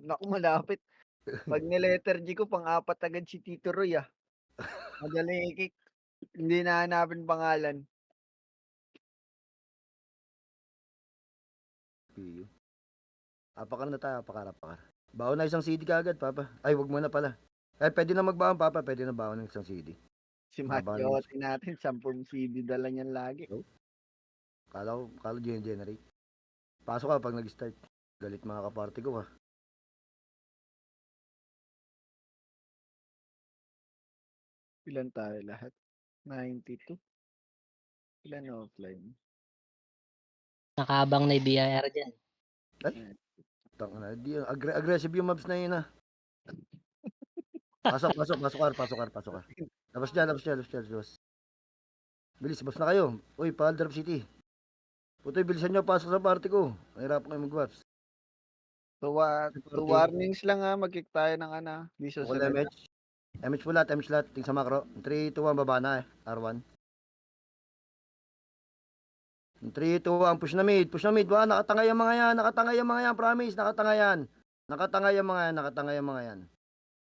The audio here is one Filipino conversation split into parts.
Naku, malapit. 'Pag ni-letter G ko pang-apat agad si Tito Roy, madaling i-kick, hindi na hahanapin pangalan. PU. Apakar na tayo, apakar. Baon na isang CD kaagad, Papa. Ay, wag mo na pala. Pwede na magbaon, Papa. Pwede na baon ng isang CD. Si Mahaba na yun. Mattheotti natin 10 CD dala niyan lagi. So, kala ko generate. Pasok ka pag nag-start. Galit mga kaparty ko, ha. Ilan tayo lahat? 92. Ilan offline? Nakaabang na yung BIR dyan. Ay, Eh, tangina. Di, aggressive yung mobs na yun, ha. Pasok, pasok ka. Labas dyan, labas. Bilis, labas na kayo. Uy, Drop City. Putoy, bilisan nyo, pasok sa party ko. Mahirapan kayo mag-waps. Two warnings lang, mag-kick tayo ng di Bukol susunod. MH. MH mo lahat. Ting sa macro. 3, 2, 1, baba na, R1. 3, 2, 1, push na mid. Wala, nakatangay ang mga yan, promise, nakatangay ang mga yan.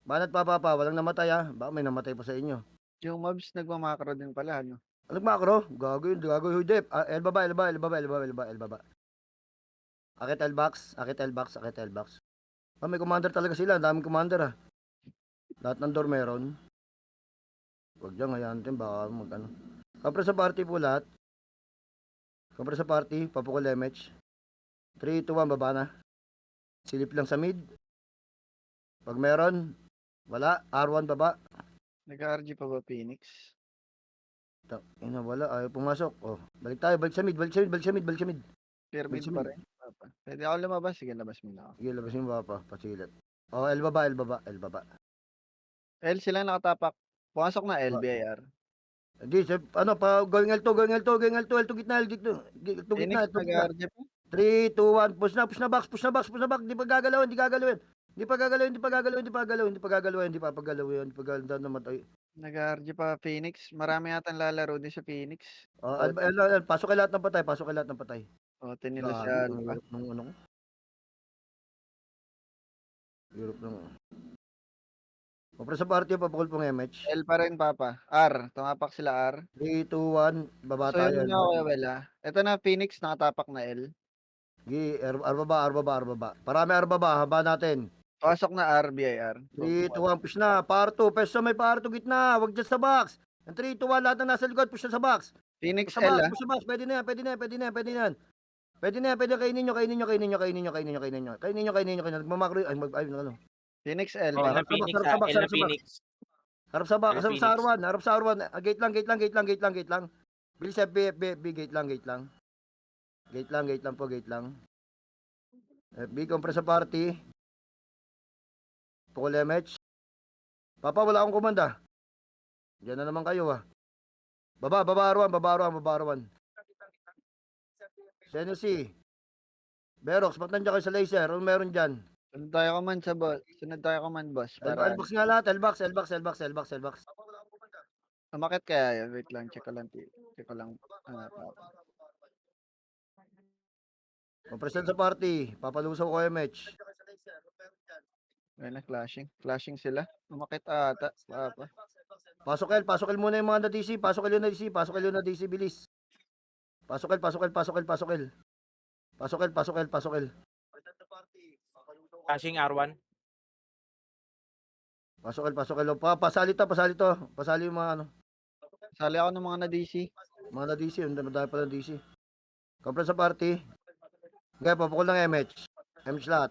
Banat pa, walang namatay, baka may namatay pa sa inyo. Yung mobs nagma-macro din pala, Alag macro, gago yun, hudip. El baba. Akit L box. May commander talaga sila, daming commander, Lahat ng door meron. Huwag dyan, ngayon natin, baka mag-ano. Kapre sa party po lahat. Papukul MH. 3, 2, 1, baba na. Silip lang sa mid. Pag meron, wala. R1 baba. Nag-RG pa ba Phoenix? Wala. Ayaw pumasok. Oh, balik sa mid. Clear mid pa rin. Pwede ako lumabas. Sige, labas muna ako. Sige, labasin mo pa. Pasilat. Oh, L baba. L sila nakatapak. Pumasok na LBIR. Hindi, going L2, L2 gitna, L2 Phoenix gitna. nag-RG pa? 3, 2, 1, push na box. Hindi pa gagalawin. Namatay. Nag-RG pa Phoenix. Marami yatang lalaro din sa Phoenix. Oh, O, pasok kay lahat ng patay. tinilo si Gagi, ang Alpha. hirap ng ano ko. Hirap ng... Kapre sa party, papakul pong MH. L pa rin, Papa. R. Tumapak sila R. 3, 2, 1, baba So, tayo. yun na, Kuya Well, Ito na, Phoenix, nakatapak na L. Sige, R baba. Parami R baba, haba natin. Pasok na R, BIR. 3, 2, 1, push na. Par 2, peso may par 2 gitna. Wag dyan sa box. 3, 2, 1, lahat na nasa likod, push na sa box. Phoenix L, Push sa box. Pwede na yan. Kainin nyo. Nagmamakro yun. Ano. Phoenix L, L na Papa. Phoenix, L na Phoenix. Harap sa box, L Phoenix. harap sa R1. Gate lang. Bilis FB, gate lang. Gate lang. FB, compress sa party. Pukul MH. Papa, wala akong komanda. Diyan na naman kayo, Baba R1. Senesi. Berox, ba't nandiyan kayo sa laser? Ano meron dyan? Sunod tayo command sa boss. Sunod tayo command, boss. Para, L-box nga lahat. L-box. umakit kaya yun. Wait lang, check ko lang. Papa. Kompresyon sa party. Papalusaw ko MH. Ayun na, flashing. Flashing sila. Umakit ata, Papa. Pasok L muna yung mga na-DC. Pasok L na DC, bilis. Pasok L. Flashing R1. Pasok L. Pasali to. Pasali yung mga ano. Sali ako ng mga na-DC. Mga na-DC. Madami pa na DC. Kompresyon sa party. Okay, papukul ng MH. MH lahat.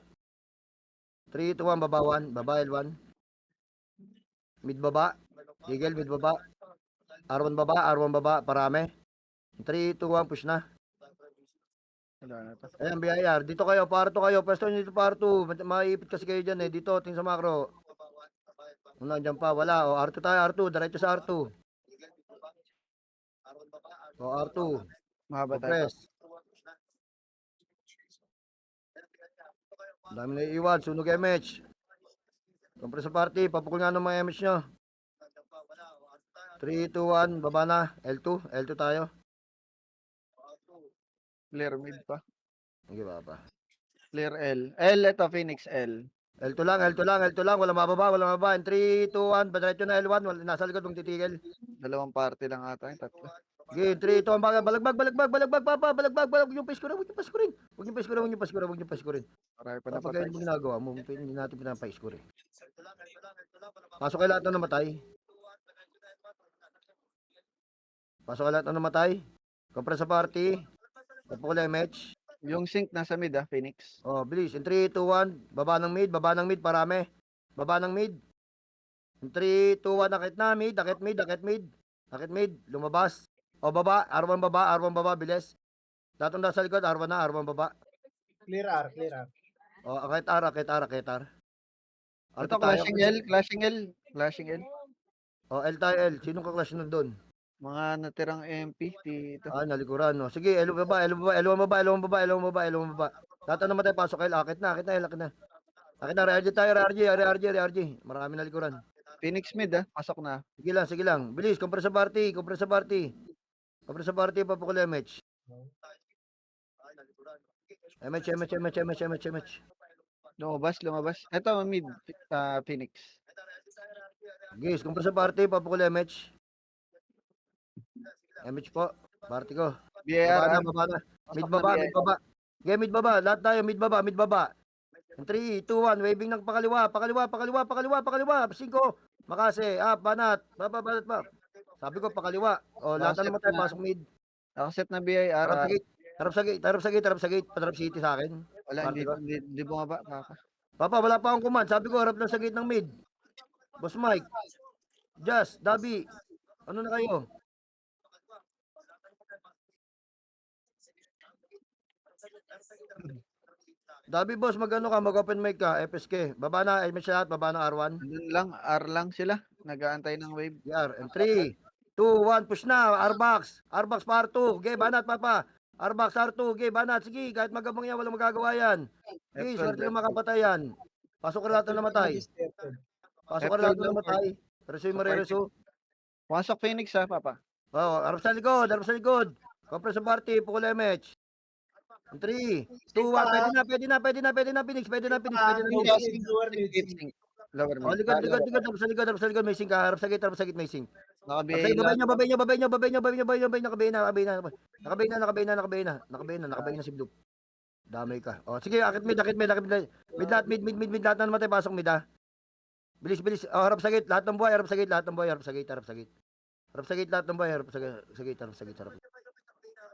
3, 2, 1, baba 1. Baba L1. Mid baba. Eagle, mid baba. R1 baba. Parami. 3, 2, 1, push na. Wala na to. Ayan, BIR. Dito kayo, parto kayo. Pwesto nyo dito parto. Maiipit kasi kayo dyan, Dito, ting sa macro. Nandiyan pa, wala. O, R2 tayo, R2. Diretso sa R2. O, R2. Mahaba tayo, Papa. Compress. Dami na iiwan. Sunog MH. Compress sa party. Papukul nga ng mga MH nyo. 3, 2, 1. Baba na. L2 tayo. Clear mid pa. Sige, baba. Clear L. L, ito, Phoenix L. L2 lang, L2 lang, L2 lang. Walang mababa, walang mababa. In 3, 2, 1. Badiretso na L1. Nasa likod mong titigil. Dalawang party lang ata yung tatlo. Sige, 3, 2, 1. Balagbag, papa. Balagbag. Huwag yung paiskurin, huwag yung paiskurin. Huwag yung paiskurin, huwag yung paiskurin, huwag yung paiskurin. Marami pa Kapag napatay. ganyan mo ginagawa mo, hindi natin pinapaiskurin. Pasok kayo lahat na namatay. Pasok kayo lahat na namatay. Compress sa party. Tapo ko lang match. Yung sync nasa mid Phoenix. Oh, bilis. In 3, 2, 1. Baba ng mid, parami. Baba ng mid. In 3, 2, 1. Akit na, mid. Akit mid. Lumabas. O, baba. R1 baba. Bilis. Datong nasa likod. R1 na, R1 baba. Clear R. O, akit R. Ito, Clashing L. O, L tayo, L. Sinong kaklash nun doon? Mga natirang MP dito. Ah, nalikuran, no. Sige, L baba. Lahat na namatay, pasok L. Akit na. RRG tayo, RRG. Marami nalikuran. Phoenix mid pasok na. Sige lang. Bilis, compress sa party. Papukul MH. MH. Lumabas. Ito, mid, Phoenix. Gis, compress sa party, papukul MH. MH po, party ko. BAR. Baba na. Pasok na BAR. Okay, mid baba. Lahat tayo, mid baba. 3, 2, 1. Waving ng pakaliwa. 5. Makase. Banat. Banat pa. Sabi ko, pakaliwa. O, lahat na naman tayo, pasok mid. Nakaset na BIR. Tarap sa gate. Patrap city sa akin. Wala, Party ko. hindi bumaba. Papa, wala pa akong command. Sabi ko, harap lang sa gate ng mid. Boss Mike. Just, Dabi. Ano na kayo? Dabi boss, magano ka, mag-open mic ka, FSK. Baba na, MH lahat, baba ng R1. Andun lang, R lang sila. Nag-aantay ng wave. PR, and 3, 2, 1, push na, R-box pa R2, okay, banat papa. R-box R2, okay, banat, sige, kahit magabang yan, walang magagawa yan. Okay, swerte na makapatay yan. Pasok ka lahat na namatay. Reso yung marereso. Pasok Phoenix papa. Oo, harap sa likod. Compress sa party, pukul MH. 3, 2, 1, pwede na, Phoenix. Lower Oh, mid. likod, harap sa likod, may sing ka, harap sa gate, may sing. Naka-BA Babay lang. niya, nakabay na si Blue. Damay ka. Oh, sige, akit mid lahat, mid lahat na namatay, pasok mid Bilis. Oh, harap sa gate, lahat ng buhay, harap sa gate. Harap sa gate, lahat ng buhay, harap sa gate.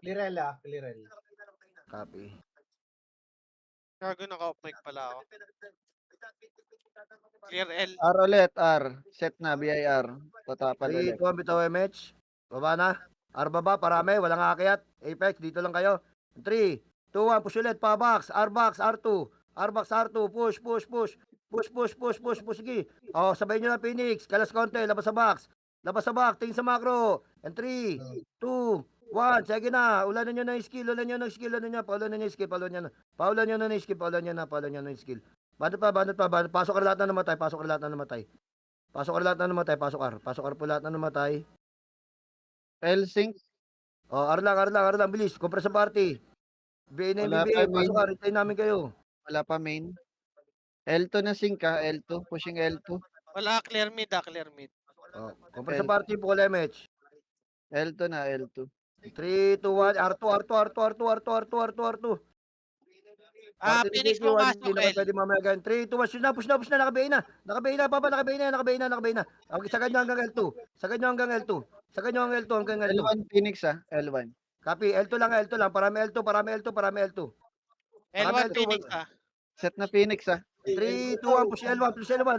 Clear L. Copy. Gago, naka-off mic pala ako. Clear L. R ulit, R. Set na, BIR. Tatapal 3, ulit. 2, 1, bitaw MH. Baba na. R baba, parami, walang aakyat. Apex, dito lang kayo. 3, 2, 1, push ulit, pa-box, R-box, R2. Push, sige. Oh, sabay nyo na, Phoenix. Kalas konti, labas sa box, tingin sa macro. And 3, 2, 1, sige na. Ulanan nyo ng skill, paulan nyo ng skill. Banat pa. Pasok ka lahat na namatay. Pasok R po lahat na namatay. L-Sync. Oh, R lang, bilis. Compress sa party. BA na yung Wala BBA. pa, Pasok main. hintayin namin kayo. Wala pa main. L2 na sync L2. Pushing L2. Wala, clear mid. Oh, compress sa party, pukul MH. L2 na, L2. 3, 2, 1, R2. Phoenix pumasok, Hindi na kayo L. pwede mamaya ganyan. 3, 2, 1, push na, nakabay na. Nakabay na. Okay, sagad nyo hanggang L2. hanggang L2. L1 Phoenix L1. Copy, L2 lang. Parami L2. L1 L2. Phoenix Set na Phoenix 3, 2, 1, push L1.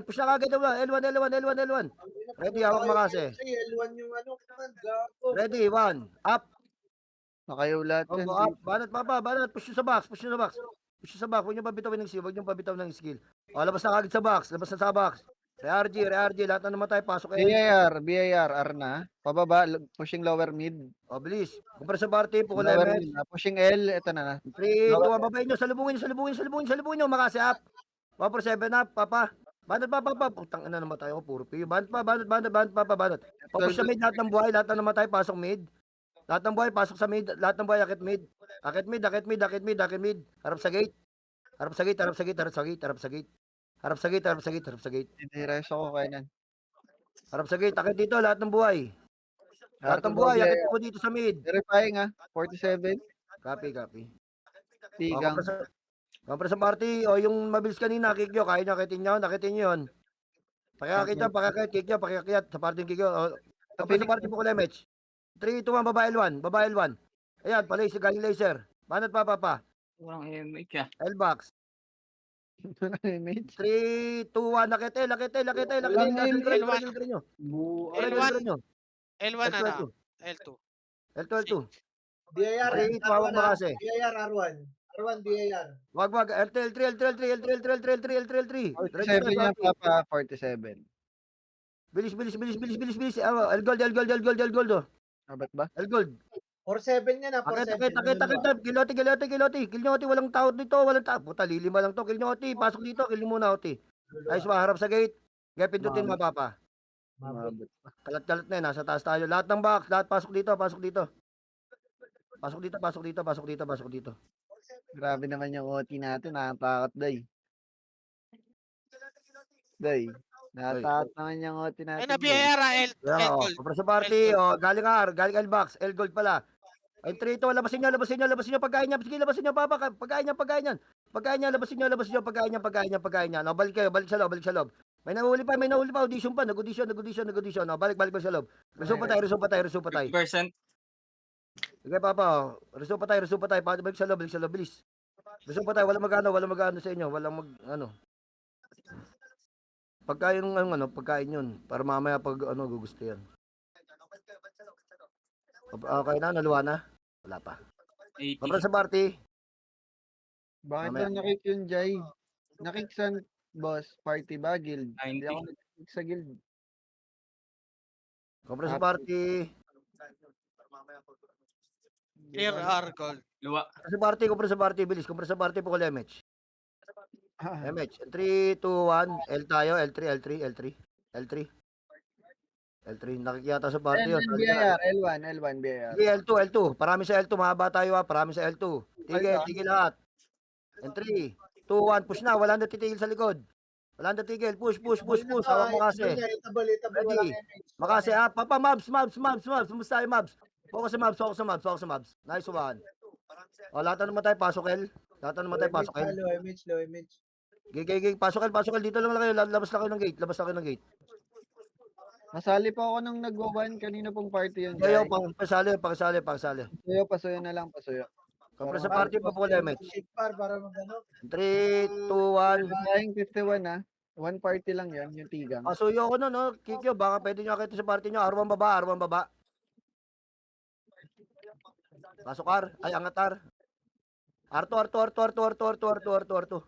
Push na kagad L1. Ready, hawak makase. L1 yung gago. Ready, 1, up. Nakayaw lahat yan. Go up. Banat. Push nyo sa box. Huwag nyo pabitaw ng skill. O, labas na kagad sa box. Re-RG. Lahat na namatay. Pasok kayo. BIR, R na. Pababa, pushing lower mid. O, bilis. Compress sa party. Pukul Lower MH. mid Pushing L, ito na. 3, 2, 1, babayin nyo. Salubungin nyo. Makasi up. 1 for 7 up, papa. Banat pa. Putang ina, namatay ako. Puro piyo. Banat pa. Papush sa mid. Lahat ng buhay. Lahat na namatay. Pasok mid. Lahat ng buhay. Pasok sa mid. Lahat ng buhay. Akit mid. Harap sa gate. Harap sa gate, harap sa gate, harap sa gate, harap sa gate. Harap sa gate, harap sa gate, harap sa gate. Diretso ko kainan. Harap sa gate, akit dito, lahat ng buhay. Lahat ng buhay, akit mo dito sa mid. Verifying 47. Copy, copy. Tigang. Kompre sa party, o yung mabilis kanina, kick nyo, kaya nyo, nakitin nyo yun. Pakakit nyo, kick nyo, pakakit, sa party kick nyo. Kompre sa party po ko lemech. 3, 2, 1, baba L1, baba L1. Ayan, palay, galing laser. Banat pa. Walang MH ah. L-box. Ito na image. 3, 2, 1, lakit. Walang L1. nyo. L1. nyo. L1 na L2, L2. L2. DIR, Three, tumawag R1 ba ah. kasi? DIR, R1. R1, DIR. Wag, L3. Diretso 47 tayo, niya, party. Papa. 47. Bilis. L-gold. Abat ba? L-gold. 47 yan ah, 47. Akit. Kiloti. Kilnoti, walang tao dito, Puta, lilima lang to. Kilnoti, pasok dito, kill muna, Oti. Ayos ba, harap sa gate. Kaya pindutin mo, Papa. Mabot. Kalat na yun, nasa taas tayo. Lahat ng box, lahat pasok dito. Pasok dito. Grabe naman yung OT natin. Nakatakot, Day. Day. Nakatakot naman yung OT Ay, natin. Day. nabiyayara Kaya nga, L-gold. Kompre sa party, galing L-box, L-gold pala. Ay, 3 ito, labasin nyo, pagkain niya. Sige, labasin nyo, Papa, pagkain niya. Pagkain niya, labasin nyo, pagkain niya. No, balik sa loob. May nahuli pa, audition pa, nag-audition. No, balik sa loob. Resume pa tayo. 50%. Sige, Papa, resume pa tayo. Balik sa loob, bilis. Resume pa tayo, walang mag-ano sa inyo, pagkain yun, para mamaya pag gugusto yan. Okay na, naluwa na? Wala pa. 80. Kompre sa party. Bakit Mamaya. daw nakik yun, Jay? Nakik sa boss party ba? Guild? 90. Hindi ako nakik sa guild. Kompre sa party. Clear R gold. Luwa. Kompre sa party, bilis. Kompre sa party po ko MH. MH. 3, 2, 1. L tayo. L3. Nakikiyata sa party yun. BIR, L1 BIR. Sige, L2. Parami sa L2. Mahaba tayo ha. Parami sa L2. Tigil lahat. And 3, 2, 1. Push na. Wala na titigil sa likod. Wala na titigil. Push. Hawak mo kasi. Itabal, walang MH. Makasi ha. Papa, Mabs. Kumusta tayo, Mabs? Focus sa Mabs. Nice one. O, lahat na naman tayo. Pasok, El. Low MH. Gig. Pasok, El. Dito lang kayo. Labas na kayo ng gate. Nasali pa ako nung nagwawan kanina pong party yun, Kayo, Jay. pakisali. Pasuyo na lang. Kompre sa party po po MH. Para magano. 3, 2, 1. Flying 51 One party lang yan, yung tigang. Pasuyo ko nun, no? Kikyo, baka pwede nyo akit sa party nyo. Arwang baba. Pasok, Ay, angat, Arto.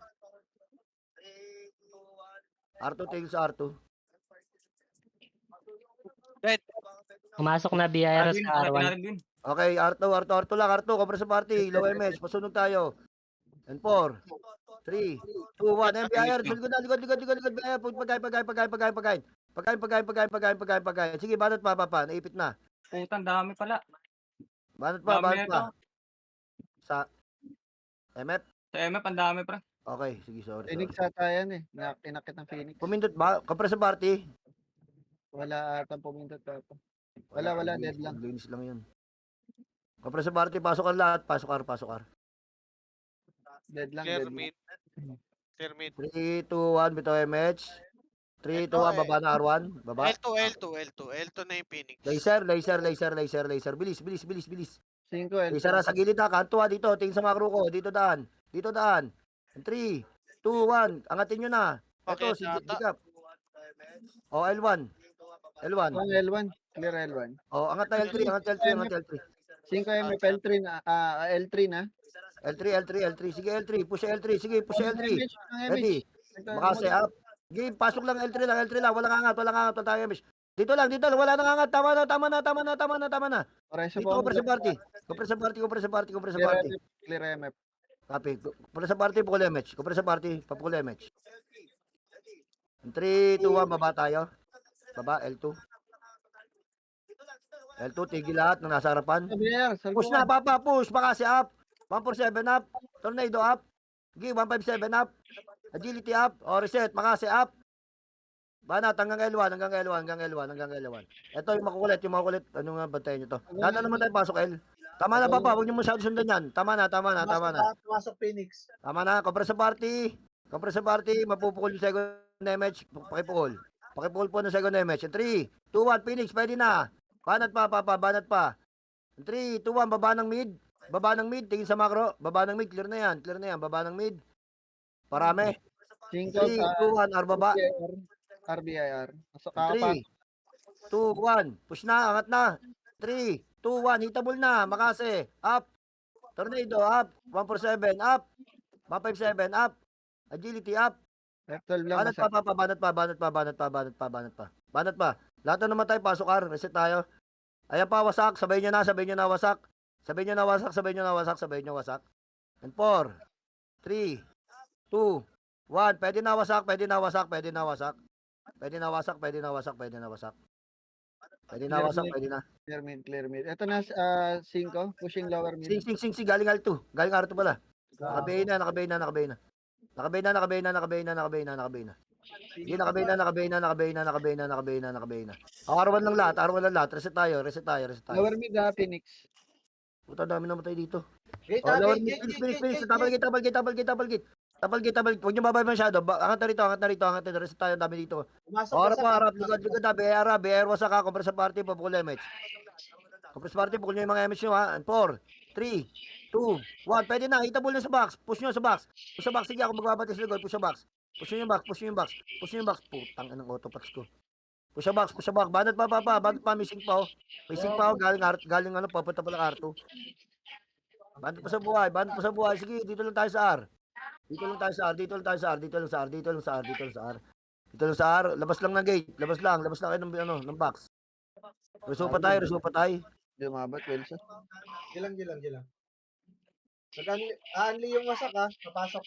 Arto, tigil sa Arto. Dead. Pumasok na BIR sa R1. Okay, Arto lang. Kompre sa party. Low MS. Pasunog tayo. And 4, 3, 2, 1. MBIR. Likod. Pagkain. Sige, banat pa. Naipit na. Putang dami pala. Banat pa. Dami ito. Sa MF. Sa MF ang dami pa. Okay, sige, sorry. Phoenix ata yan Inakit ng Phoenix. Pumindot ba? Kompre sa party. Wala atang pumindot pa. Wala, dead lang. Linis lang yun. Kompre sa party, pasok ang lahat. Pasok. Dead lang. Clear mid. 3, 2, 1. Bitaw MH. 3, 2, 1. Baba na R1. Baba. L2 na yung Phoenix. Laser. Bilis. 5 Laser sa gilid ha. Kanto ha. Dito. Tingin sa makro ko. Dito daan. 3, 2, 1. Angatin nyo na. Okay, Ito, si tata. Dikap. O, L1. L1. Clear L1. O, angat na L3. 5 MF L3 na. L3 na. L3. Sige, L3. Push L3. Ready. Makasi up. Game, pasok lang L3 lang. Walang angat. Wala tayong MH. Dito lang. Wala nang angat. Tama na. Dito, kompre sa party. Clear MF. Copy. Kompre sa party, pukul MH. Papukul MH. 3, 2, 1. Baba tayo. Baba, L2. Tigil lahat ng nasa harapan. BIR, Push na, Papa. Push. Makasi up. 147 up. Tornado up. Sige, 157 up. Agility up. O, reset. Makase up. Banat hanggang L1, hanggang L1, hanggang L1, hanggang L1. Ito yung makukulit, yung makukulit. Ano nga, bantayan nyo to. Lahat na naman tayo pasok, L. Tama na, Papa. Huwag nyo masyado sundan yan. Tama na, tama na, tama na. Pumasok Phoenix. Tama na, compress sa party. Compress sa party, mapupukul yung second damage. Pakipukul. Pakipukul po ng second damage. 3, 2, 1, Phoenix, pwede na. Banat pa, Papa, banat pa. 3, 2, 1, baba ng mid. Baba ng mid, tingin sa macro. Baba ng mid, clear na yan, clear na yan. Baba ng mid. Parami. 3, 2, 1, R baba. RBIR. Pasok 3, 2, 1. Push na, angat na. 3, 2, 1. Hitable na. Makase. Up. Tornado. Up. 147. Up. 157. Up. Agility. Up. F12 lang. Banat pa, Papa. Banat pa, banat pa, banat pa, banat pa, banat pa. Banat pa. Lahat na naman tayo. Pasok, R. Reset tayo. Ayan pa, wasak. Sabay nyo na, sabay nyo na, wasak. Sabay nyo na, wasak, sabay nyo na, wasak, sabay nyo wasak. And 4, 3, 2, 1. Pwede na wasak, pwede na wasak, pwede na wasak. Pwede na wasak, pwede na wasak, pwede na wasak. Pwede na wasak, pwede na. Clear mid. Ito na 5. Pushing lower mid. Sing, galing R2. Galing R2 pala. Nakabay na, nakabay na, nakabay na. Nakabay na, nakabay na, nakabay na, nakabay na, nakabay na. Sige, nakabay na, nakabay na, nakabay na, nakabay na, nakabay na, nakabay na. R1 lang lahat, R1 lang lahat. Reset tayo, reset tayo, reset tayo. Lower mid Phoenix. Puta, dami namatay dito. Gate, Oh, lower gate, mid, gate, Phoenix, gate, Phoenix. gate, Tabal gate. gate, tabal gate, tabal gate, tabal gate. Tabal gate, tabal gate. Huwag niyo babay masyado. Angat na rito, angat na rito, angat na rito. Reset tayo, dami dito. Pumasok Harap sa pa, harap. Ligod, ligod na. BR, BR, wasak ka. Compress sa party, papukul MH. Compress party, pukul nyo yung mga MH nyo, ha. 4, 3, 2, 1. Pwede na, hitable na sa box. Push nyo sa box. Push sa box. Sige, ako magbabati sa ligod. Push sa box. Push nyo yung box, push nyo yung box. Push nyo yung box. Putang anong autopats ko. Push sa box, push sa box. Banat pa, Papa. Banat pa, missing pa, oh. Missing pa, oh. Galing ano, papunta pa lang R2. Banat pa sa buhay, banat pa sa buhay. Sige, dito lang tayo sa R. Dito lang tayo sa R, dito lang tayo sa R, dito lang sa R, dito lang sa R, dito lang sa R. Dito lang sa R, labas lang ng gate, labas lang kayo ng ano, ng box. Resupa tayo, resupa tayo. Dumabat, Wilson. Gilang. Nag-unli yung wasak ha. Papasok.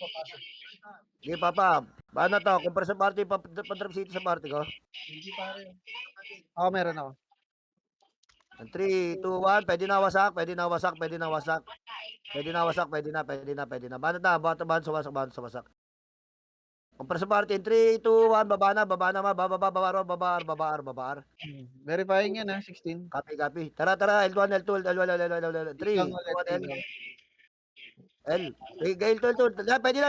Sige, Papa. Banat to, kumpara sa party, pa-drop city sa party ko. Hindi pare. Ako meron ako. 3, 2, 1, pwede na wasak, pwede na wasak, pwede na wasak. Pwede na wasak, pwede na. Banat na, banat sa wasak. Kumpara sa party, 3, 2, 1, baba na, babar. Verifying yan 16. Copy. Tara, L1, L2, L1, 3, 2, 1, L. L2. Pwede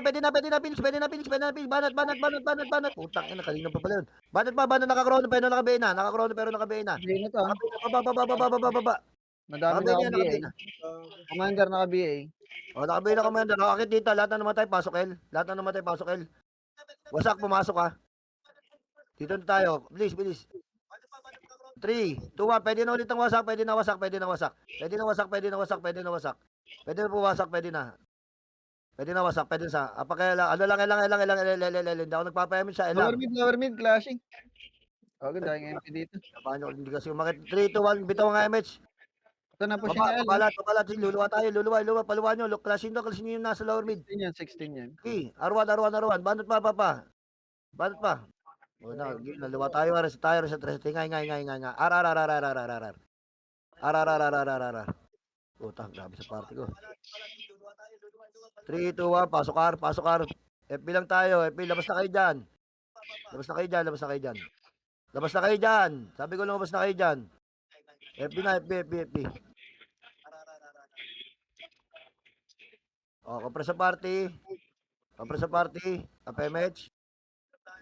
na, finish. Banat. Putang ina, kanina pa pala yun. Banat nakakrono, pero nakabay na. Hindi na to. Baba. Madami Nakabay na na, BA. Commander naka-BA. O, nakabay na commander. Nakakit dito, lahat na naman tayo, pasok L. Wasak, pumasok ha. Dito na tayo. Please. 3, 2, 1. Pwede na ulit ang wasak. Pwede na wasak. Pwede na wasak. Pwede na puwasak. Pwede na wasak. Pwede na sa. Apakaya ano lang. Hindi ako nagpapayamit siya. Lower mid, clashing. Okay, dahil MP dito. Paano hindi kasi umakit. 3, 2, 1. Bitaw ang MH. Ito na pushing na L. Pabalat. Luluwa tayo. Paluwa nyo. Clashing nyo yung nasa lower mid. 16 yan. Okay. R1. Banat pa, Papa. O na, naluwa tayo. Reset. Ngay. R. Utang, grabe sa party ko. 3, 2, 1, pasok R. FB lang tayo. FB, labas na kayo dyan. Sabi ko lumabas na kayo dyan. FB na, FB. O, compress sa party. PMH.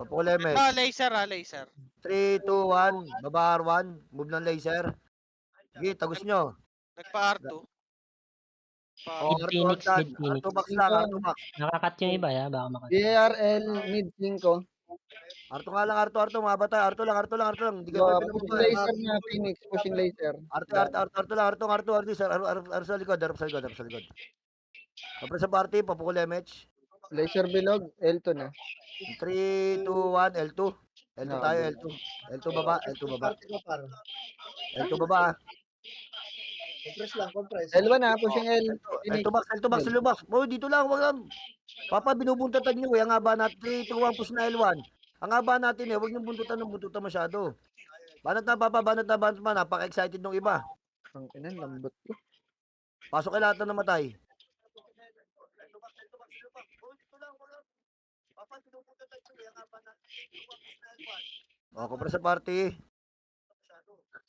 Papukul MH. Laser. 3, 2, 1, baba R1. Move ng laser. Sige, tagos nyo. Nagpa-R2. Mid Phoenix. R2 box lang. Nakakat yung iba, ya. Baka makat. BARL mid 5. R2 nga lang, R2, mga bata. R2 lang. Hindi kayo pwede Pushing laser na Phoenix. Pushing laser. R2 lang, R2, sir. R sa likod. Kapre sa party, papukul MH. Laser bilog. L2 na. 3, 2, 1, L2. L2 tayo, L2 baba. Party ko par. L2 baba. Compress. L1 na. Pushing L. L2 box. Oh, dito lang, wag lang. Papa, binubuntatan nyo. Ang haba natin, 3, 2, 1, push na L1. Ang haba natin wag nyo buntutan masyado. Banat na, Papa, napaka-excited nung iba. Ang ina, lambot ko. Pasok kayo lahat na namatay. O, kumpara sa party.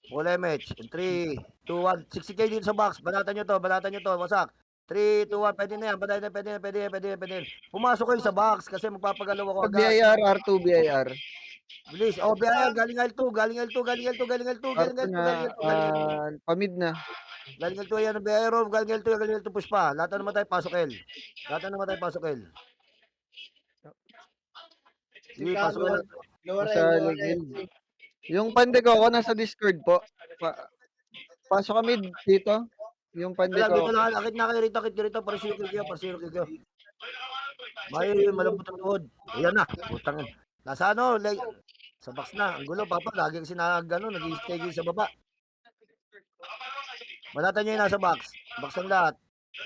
Full MH. In 3, 2, 1. 60k dito sa box. Banatan nyo to. Wasak. 3, 2, 1. Pwede na yan. Pwede na yan. Pumasok kayo sa box kasi magpapagalaw ako agad. BIR, R2, BIR. Bilis. O, BIR. Galing L2. Galing L2. R2 na, pamid na. Galing L2. Ayan ang BIR. Galing L2. Push pa. Lahat na naman tayo. Pasok L. Sige, Sika, pasok L. lower Nasa L, lower L. ligid. Yung pande ko ako nasa Discord po. Pasok kami dito. Yung pande Wala, ko. dito lang. Akit na kayo rito. Para sino kayo. May malambot ang tuhod. Ayan na. Putang ina. Nasa ano? Sa box na. Ang gulo, papa. Lagi kasi nag-i-stay sa baba. Manatan nyo yung nasa box. Box ang lahat.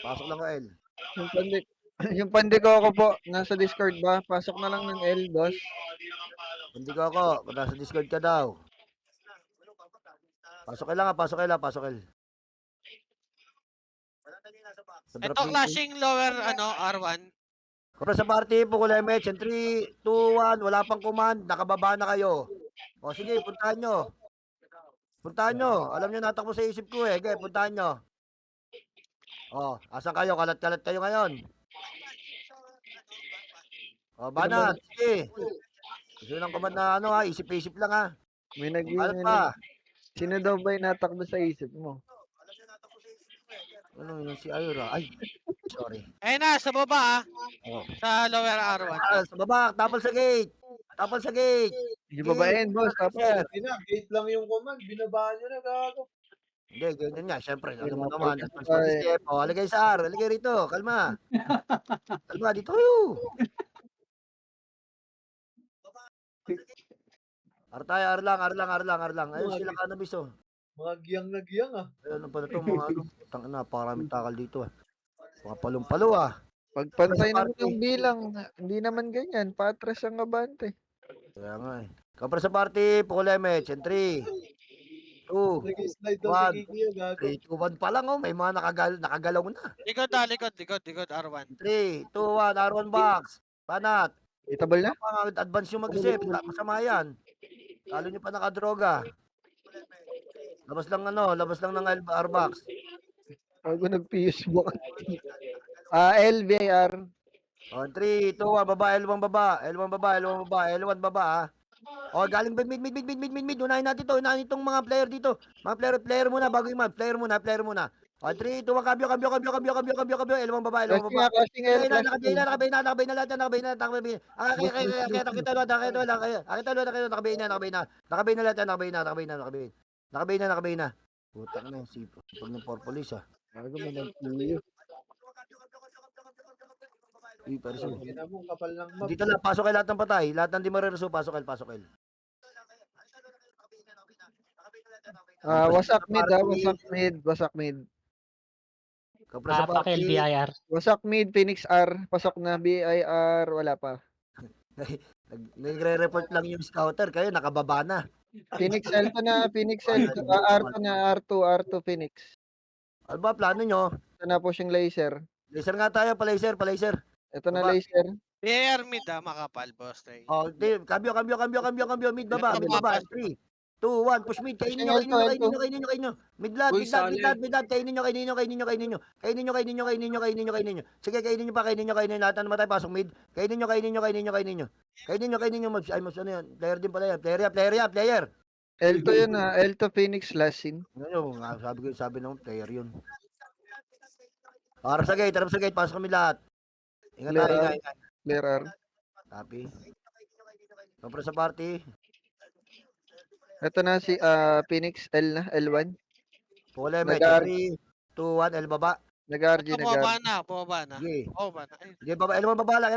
Pasok lang ko L. Yung pande ko ako po nasa Discord ba? Pasok na lang ng L, boss. Hindi ko ako. Nasa Discord ka daw. Pasok L lang ha. Pasok L. Sa drop Ito meeting. clashing lower R1. Kapag sa party, pukul MH. In 3, 2, 1. Wala pang command. Nakababa na kayo. O sige, puntahan nyo. Alam nyo, natakbo sa isip ko eh. Okay, puntahan nyo. O, asan kayo? Kalat-kalat kayo ngayon. O, banat. Sige. Gusto ng command na isip-isip lang ha. May Kalat pa. Sino daw ba yung natakbo sa isip mo? Ano yun si Ayura? Ay, sorry. Ayun na, sa baba Oh. sa lower R1. Sa baba, tapal sa gate. Hindi ba boss? Tapos. Gate lang yung command. Binabaan nyo na, gago. Hindi, ganyan nga. Siyempre, alam mo Pinapay naman. ka Responsibility pa step. O, aligay sa R. Aligay rito. Kalma. Dito kayo. R tayo, R lang. Ayun sila cannabis oh. Mga giyang na giyang ah. Ayun pa na to, mga tangina, paraming takal dito ah. Mga palong-palo ah. Pagpantay Sa naman party. ng bilang, hindi naman ganyan. Patras ang abante. Kaya nga eh. Kapra sa party, pukul MH. In 3, 2, Nag-slide daw One. si Kiki yung gago. 3, 2, 1 pa lang oh. May mga nakagalaw na. Likod R1. 3, 2, 1, R1 box. Banat. Itabal na? Advance yung mag-isip. Masama yan. Talo nyo pa nakadroga. Labas lang ng R box. Bago nag-PS book. LVR. O, 3, 2, 1, baba, L1 baba ah. O, galing ba mid. Unahin natin itong mga player dito. Mga player muna, bago yung map. Player muna. O, 3, 2, 1, kambyo. L1 baba. Clashing L, Nakabay na lahat yan. Nakabay na. Putang na, sipag ng porpolis ah. Bago mo nag-PS. Pero Ina mo, kapal ng map. dito lang, pasok kayo lahat ng patay. Lahat ng di marireso, pasok kayo. Wasak mid. Kapra sa Pakil party. BIR. Wasak mid, Phoenix R. Pasok na, BIR, wala pa. Nagre-report lang yung scouter. Kayo, nakababa na. Phoenix L to na, R2 na, R2 Phoenix. Ano ba, plano nyo? Ito na po siyang laser. Laser nga tayo, pa-laser. Ito na Baba. laser. BAR mid makapal, boss. Tay. O, cambio. Mid baba. 3, 2, 1, push mid. Kainin nyo. Midlat. Kainin nyo. Sige, kainin nyo pa. Lahat na naman tayo, pasok mid. Kainin nyo. Ay, mas ano yan. Player din pala yan. Player. L2 yun na, L2 Phoenix last scene. Ano, sabi naman, player yun. Harap sa gate, pasok kami lahat. Ingat. Clear R. Copy. Kapra sa party. Ito na si Phoenix L na, L1. Pukul Nag-R. 3, 2, 1, L baba. Nag-RG. Bumaba na. Sige. Bumaba na. Ayun. Sige, baba. L1 baba.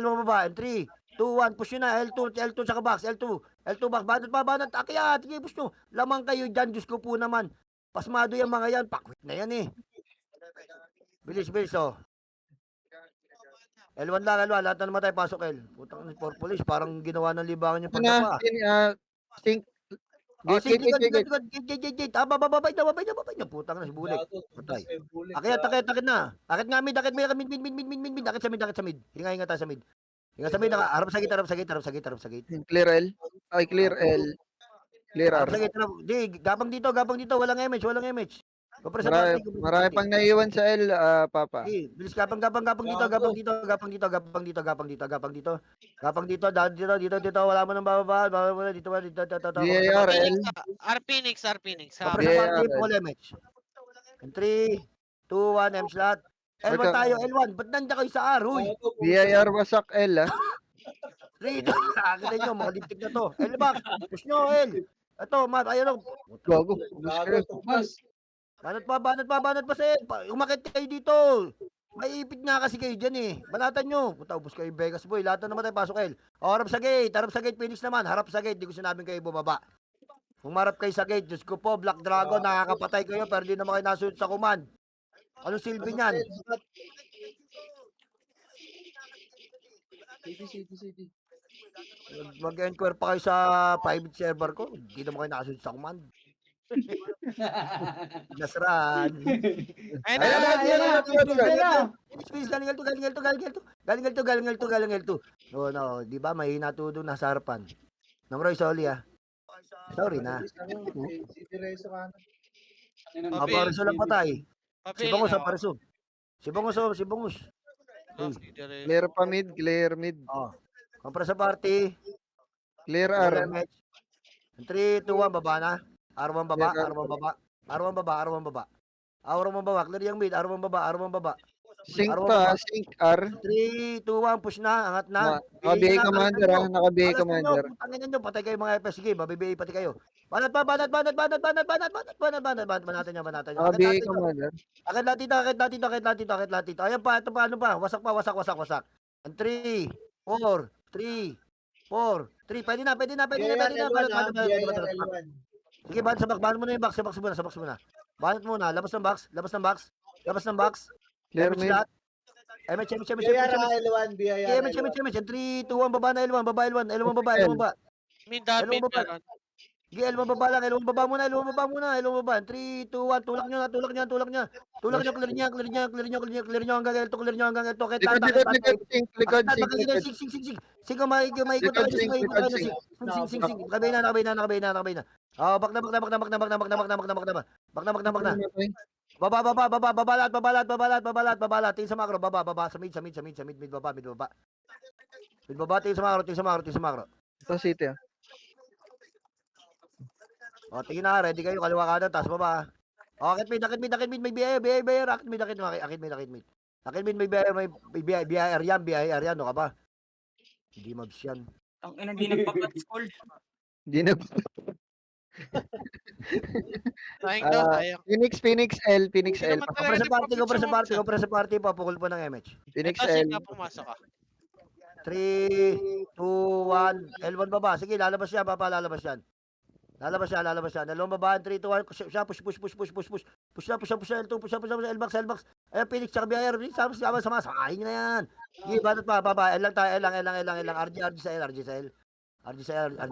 3, 2, 1, push nyo na. L2 sa box. L2 box. Banat. Akyat. Sige, push nyo. Lamang kayo dyan. Diyos ko po naman. Pasmado yung mga yan. Pakwit na yan eh. Bilis oh. L1 lang. Lahat na naman tayo pasok L. Putang for police. Parang ginawa ng libangan yung Ito na, pagkapa. sync. Oh, Gate. gate. Babay na. Putang na si Bulik. Patay. Akit na. Akit nga mid. Akit sa mid. Hinga tayo sa mid. Harap sa gate. Clear L. Ay, clear L. Clear R. Sige, tara. Di, gapang dito. Walang MH, walang MH. Kompre sa Marami, party, kompre sa marami party. pang naiiwan sa L, Papa. Di, bilis gapang dito, gapang dito, dito, wala mo nang bababa, dito, kompre sa VAR, party. L. R Phoenix. Kompre sa party, VAR. full MH. 3, 2, 1, M slot. L1 Magka- tayo, L1. Ba't nandiyan kayo sa R, huy? VAR wasak L, 3, 2, kita nyo, makalintik na to. L back, push nyo, L. Ito, ayun o. Gago. Gago, tumas. Banat pa, sir. Umakit kayo dito. Maiipit nga kasi kayo dyan eh. Banatan nyo. Puta, ubos kayo Vegas boy. Lahat na naman tayo pasok, L. O, harap sa gate, Phoenix naman. Harap sa gate, di ko sinabing kayo bumaba. Kung marap kayo sa gate, Diyos ko po, Black Dragon, nakakapatay kayo, pero di naman kayo nasunod sa command. Anong silbi niyan? City. Mag-enquire pa kayo sa private server ko. Di naman kayo nakasunod sa command. Nasran. Ayun Ayan na. na. Please, galing L2. No, di ba may natudo na sa harapan. Namroy Soli Sorry na. City Rezo ka na. Apariso lang patay. Si Bangos, Pabili. apariso. Si Bangos. Clear pa mid, clear mid. Oh. Kompre sa party. Clear R. 3, 2, 1, baba na. R1 baba. Clear yung mid. R1 baba. Sync Araw pa, ba? sync R. 3, 2, 1, push na. Angat na. Naka-BA commander naka-BA commander. Putangin nyo, patay kayo mga FS. Sige, babibigay pati kayo. Banat. Banatan nyo. Naka-BA commander. Akit lahat dito. Ayan pa, ito pa, ano pa? Wasak. And 3, 4, 3. Pwede na. L1. Sige, banat mo na yung box. Sabak muna. Banat muna, labas ng box. Clear MH mid. lahat. MH. L1. MH. 3, 2, 1, baba na L1 baba. Mid Ano ba ba? meron. Sige, L1 baba lang. L1 baba muna. 3, 2, 1. Tulak nyo. Clear nyo hanggang L2. Likod, sync. Sige, maikot Likod, tayo. sync. Sing. Kabay na. Oh, bak na. Baba lahat. Tingin sa macro, baba. Sa mid, baba. Mid baba, tingin sa macro. Ito city O, tingin na, ready kayo, kaliwa kanan, taas baba. O, akit mid, may BIR, akit mid. May BIR yan, no ka ba? Hindi mabs yan. Ang ina, di nagpag-call. Hindi na. Tayong. Phoenix L. Kompre sa party, papukul po ng MH. Phoenix Ito L. sila pumasok 3, 2, 1, L1 baba. Sige, lalabas yan, papa, lalabas yan. Dalawang babaan, 3, 2, 1, push na, L2, push na, L-box. Ayan, Phoenix, tsaka BIR, sama, samahin nyo na yan. Sige, banat pa, baba, L lang tayo, L. RG sa L.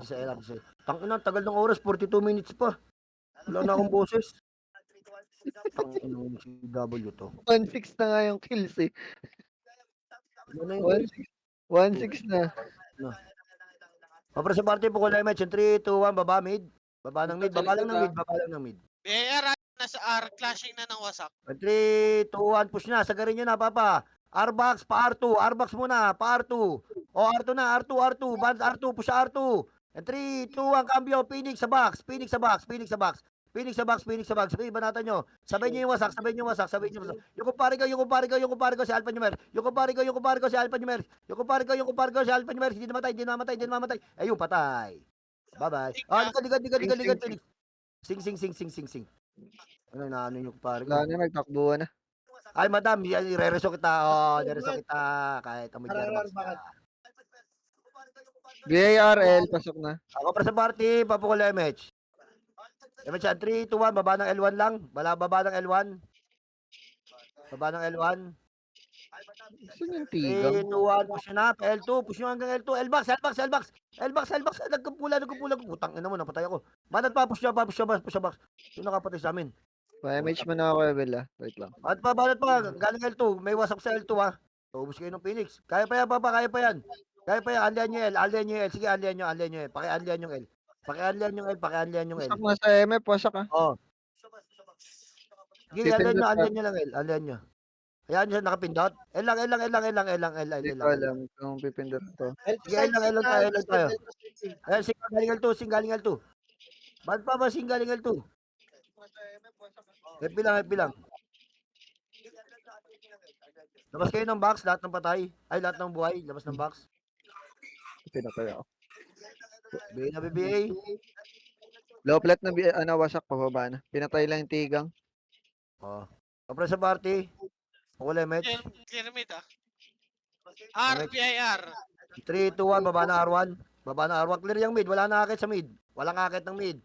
Tangina, tagal ng oras, 42 minutes pa. Wala na akong boses. Tangina, si W to. 1-6 na nga yung kills eh. Ano na yun? 1-6 na. Kompre sa party, pukul na MH, 3, 2, 1, baba mid. Baba lang ng mid. BAR nasa R, clashing na ng wasak. 3, 2, 1, push na. Sagarin nyo na, papa. R-box, pa R2. R-box muna, pa R2. O, R2 na, R2. Band R2, push sa R2. And 3, 2, 1, cambio. Phoenix sa box. Sige, banatan nyo. Sabay nyo yung wasak. Yung kumpare ko si Alpha Numer. Hindi namatay. Ayun, patay. Bye-bye. Likod, Phoenix. Sing. Ano yung kumpare ko? Wala na, nagtakbuhan na. Ay, madam, i-re-reso kita. Kahit amoy Germax ka. VAR L, pasok na. Ako para sa party, papukul MH. MH, 3, 2, 1, baba ng L1 lang. Baba ng L1. Saan yung 3, tigang? 2, 1, push nyo na. L2, push nyo hanggang L2. L-box. Nagkumpula. Putang ina mo, napatay ako. Banat pa, push nyo, push box. Yung nakapatay sa amin. Pa-MH mo na ako, Evel Wait lang. Banat pa, galing L2. May wasak sa L2 ha. Ubus kayo ng Phoenix. Kaya pa yan, papa, kaya pa yan. Allian nyo L. Sige, allian nyo L. Paki-allian yung L. Pakianlian yung L, pakianlian yung L. Wasak na sa MF, wasak ah. Oo. Sige, Pipindot ka. anlian nyo lang L, anlian nyo. Ayan siya nakapindot. L lang. Hindi ko alam kung pipindot to. Sige, L lang tayo. Ayan, sing galing L2. Ba't pa ba sing galing L2? FP lang. Labas kayo ng box, lahat ng patay. Ay, lahat ng buhay, labas ng box. Pinatay ako. BA na BBA. Low flat na, wasak, pababa na. Pinatay lang yung tigang. Oh. Kapra sa party. Wala match. Clear mid ah. R, BIR. 3, 2, 1, baba na R1. Clear yung mid, wala na akit sa mid. Walang akit ng mid.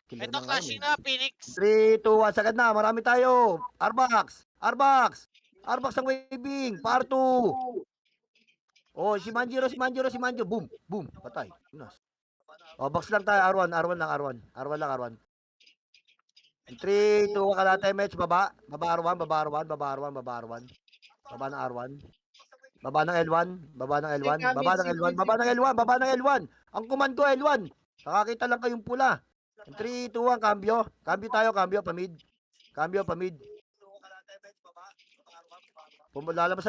Clear Ito na nga clashing yun. na, Phoenix. 3, 2, 1, sagad na. Marami tayo. Arbox ang waving. Par 2. Oh, si Manjiro. Boom. Patay. Inas. Oh, box lang tayo. R1 lang. 3, 2, 1, kalate match. Baba R1. Baba ng R1. Baba ng L1. Baba ng L1. Ang command ko L1. Nakakita lang kayong pula. 3, 2, 1, cambio. Cambio tayo, pamid. Lalabas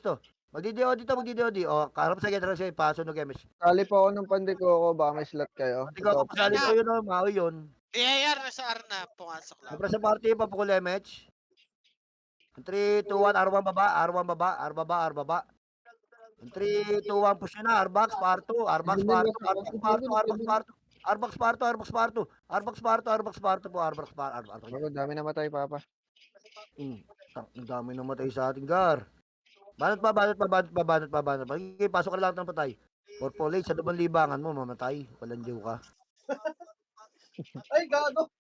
to. Magdi-DOD. O, karap sa gate, pasunog MS. Kali pa ako ng pandiko ko, baka may slot kayo. Hindi ko pasali ko yun, Maui yun. BIR nasa R na, pumasok lang. Kapra sa party, papukul MH. 3, 2, 1, R1 baba. R baba. 3, 2, 1, push na. Arbox, Parto. Arbox, Ako, dami namatay, papa. Ang dami namatay sa ating gar. Banat pa. Sige, pasok ka lang ng patay. Corpolate, sa dumang libangan mo, mamatay. Walang diw ka. Ay, gago.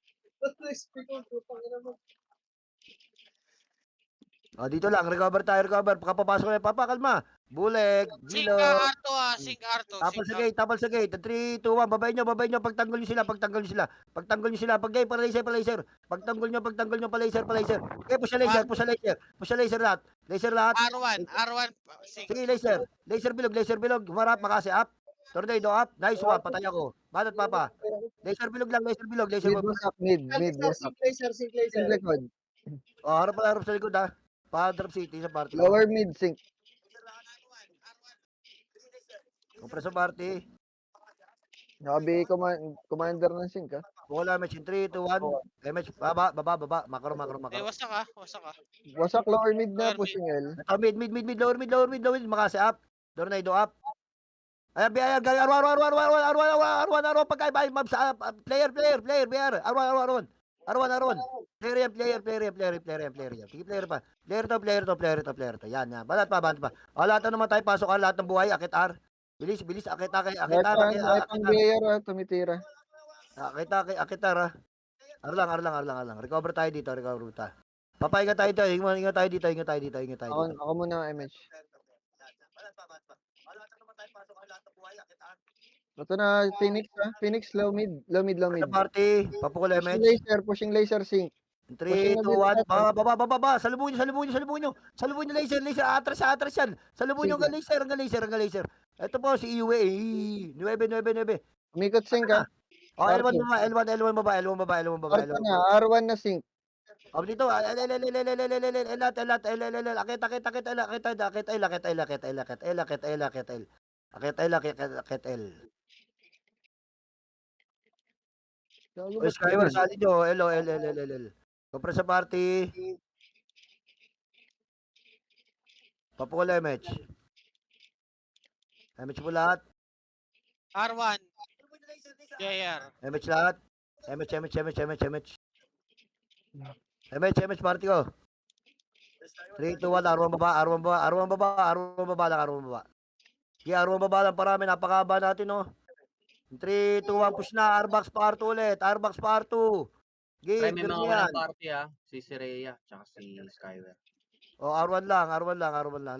Crispy ko. Putang ina mo. Dito lang, recover. Pagkapapasok na yung papa, kalma. Buleg, Sing Gilo. R2 ah, Sing R2. Tapal sa gate. 3, 2, 1, babayin nyo. Pagtanggol nyo sila. Pag-gay, pa-laser. Pagtanggol nyo, pa-laser. Okay, push sa laser lahat. R1, Sing. Sige, laser bilog. Humarap, makasi up. Tornado up. Nice one, patay ako. Banat papa. Laser bilog lang. Mid wasak, mid wasak. Sing Sing laser. likod. Oh, harap sa likod ha. Pa-drop city sa party. Lower mid, sink. Kumpra sa party. Nakabi commander ng sink ah. Wala match in 3, 2, 1. MH, baba. Makro. Wasak ah. Wasak lower mid na, Lower pushing L. Mid, lower mid. Makasi up. Tornado up. Ayan, R1, pagkaibay, player, BR, R1. Player yan. Sige, player pa. Player to. Yan. Banat pa. O, lahat na namatay, pasok ka, lahat ng buhay, akit R. Bilis, akit R. Kahit ang player ah, tumitira. Akit R. R lang. Recover tayo dito. Papahinga tayo dito. Hinga tayo dito. Ako muna MH. Ito na, Phoenix, low mid. Sa party, papukul MH. Pushing laser, sink. 3, 2, 1, baba. Salubungin nyo, laser. Atras yan. Salubungin nyo hanggang laser. Ito po, si Iwe. 9. Umikot sink ah. Oh, L1 baba. R1 na sink. Oh, dito. Akit. O, Skyward, sali nyo. L. Kumpra sa party. Papukul MH. MH mo lahat. R1. BIR. MH lahat. MH. MH, party ko. 3, 2, 1, R1 baba. Sige, R1 baba lang, parami. Napakaba natin, no. 3, 2, 1, push na. Arbox par 2 ulit. Pre, Game, may mga ganyan. walang party si Rhea, tsaka si Skyward. O, R1 lang.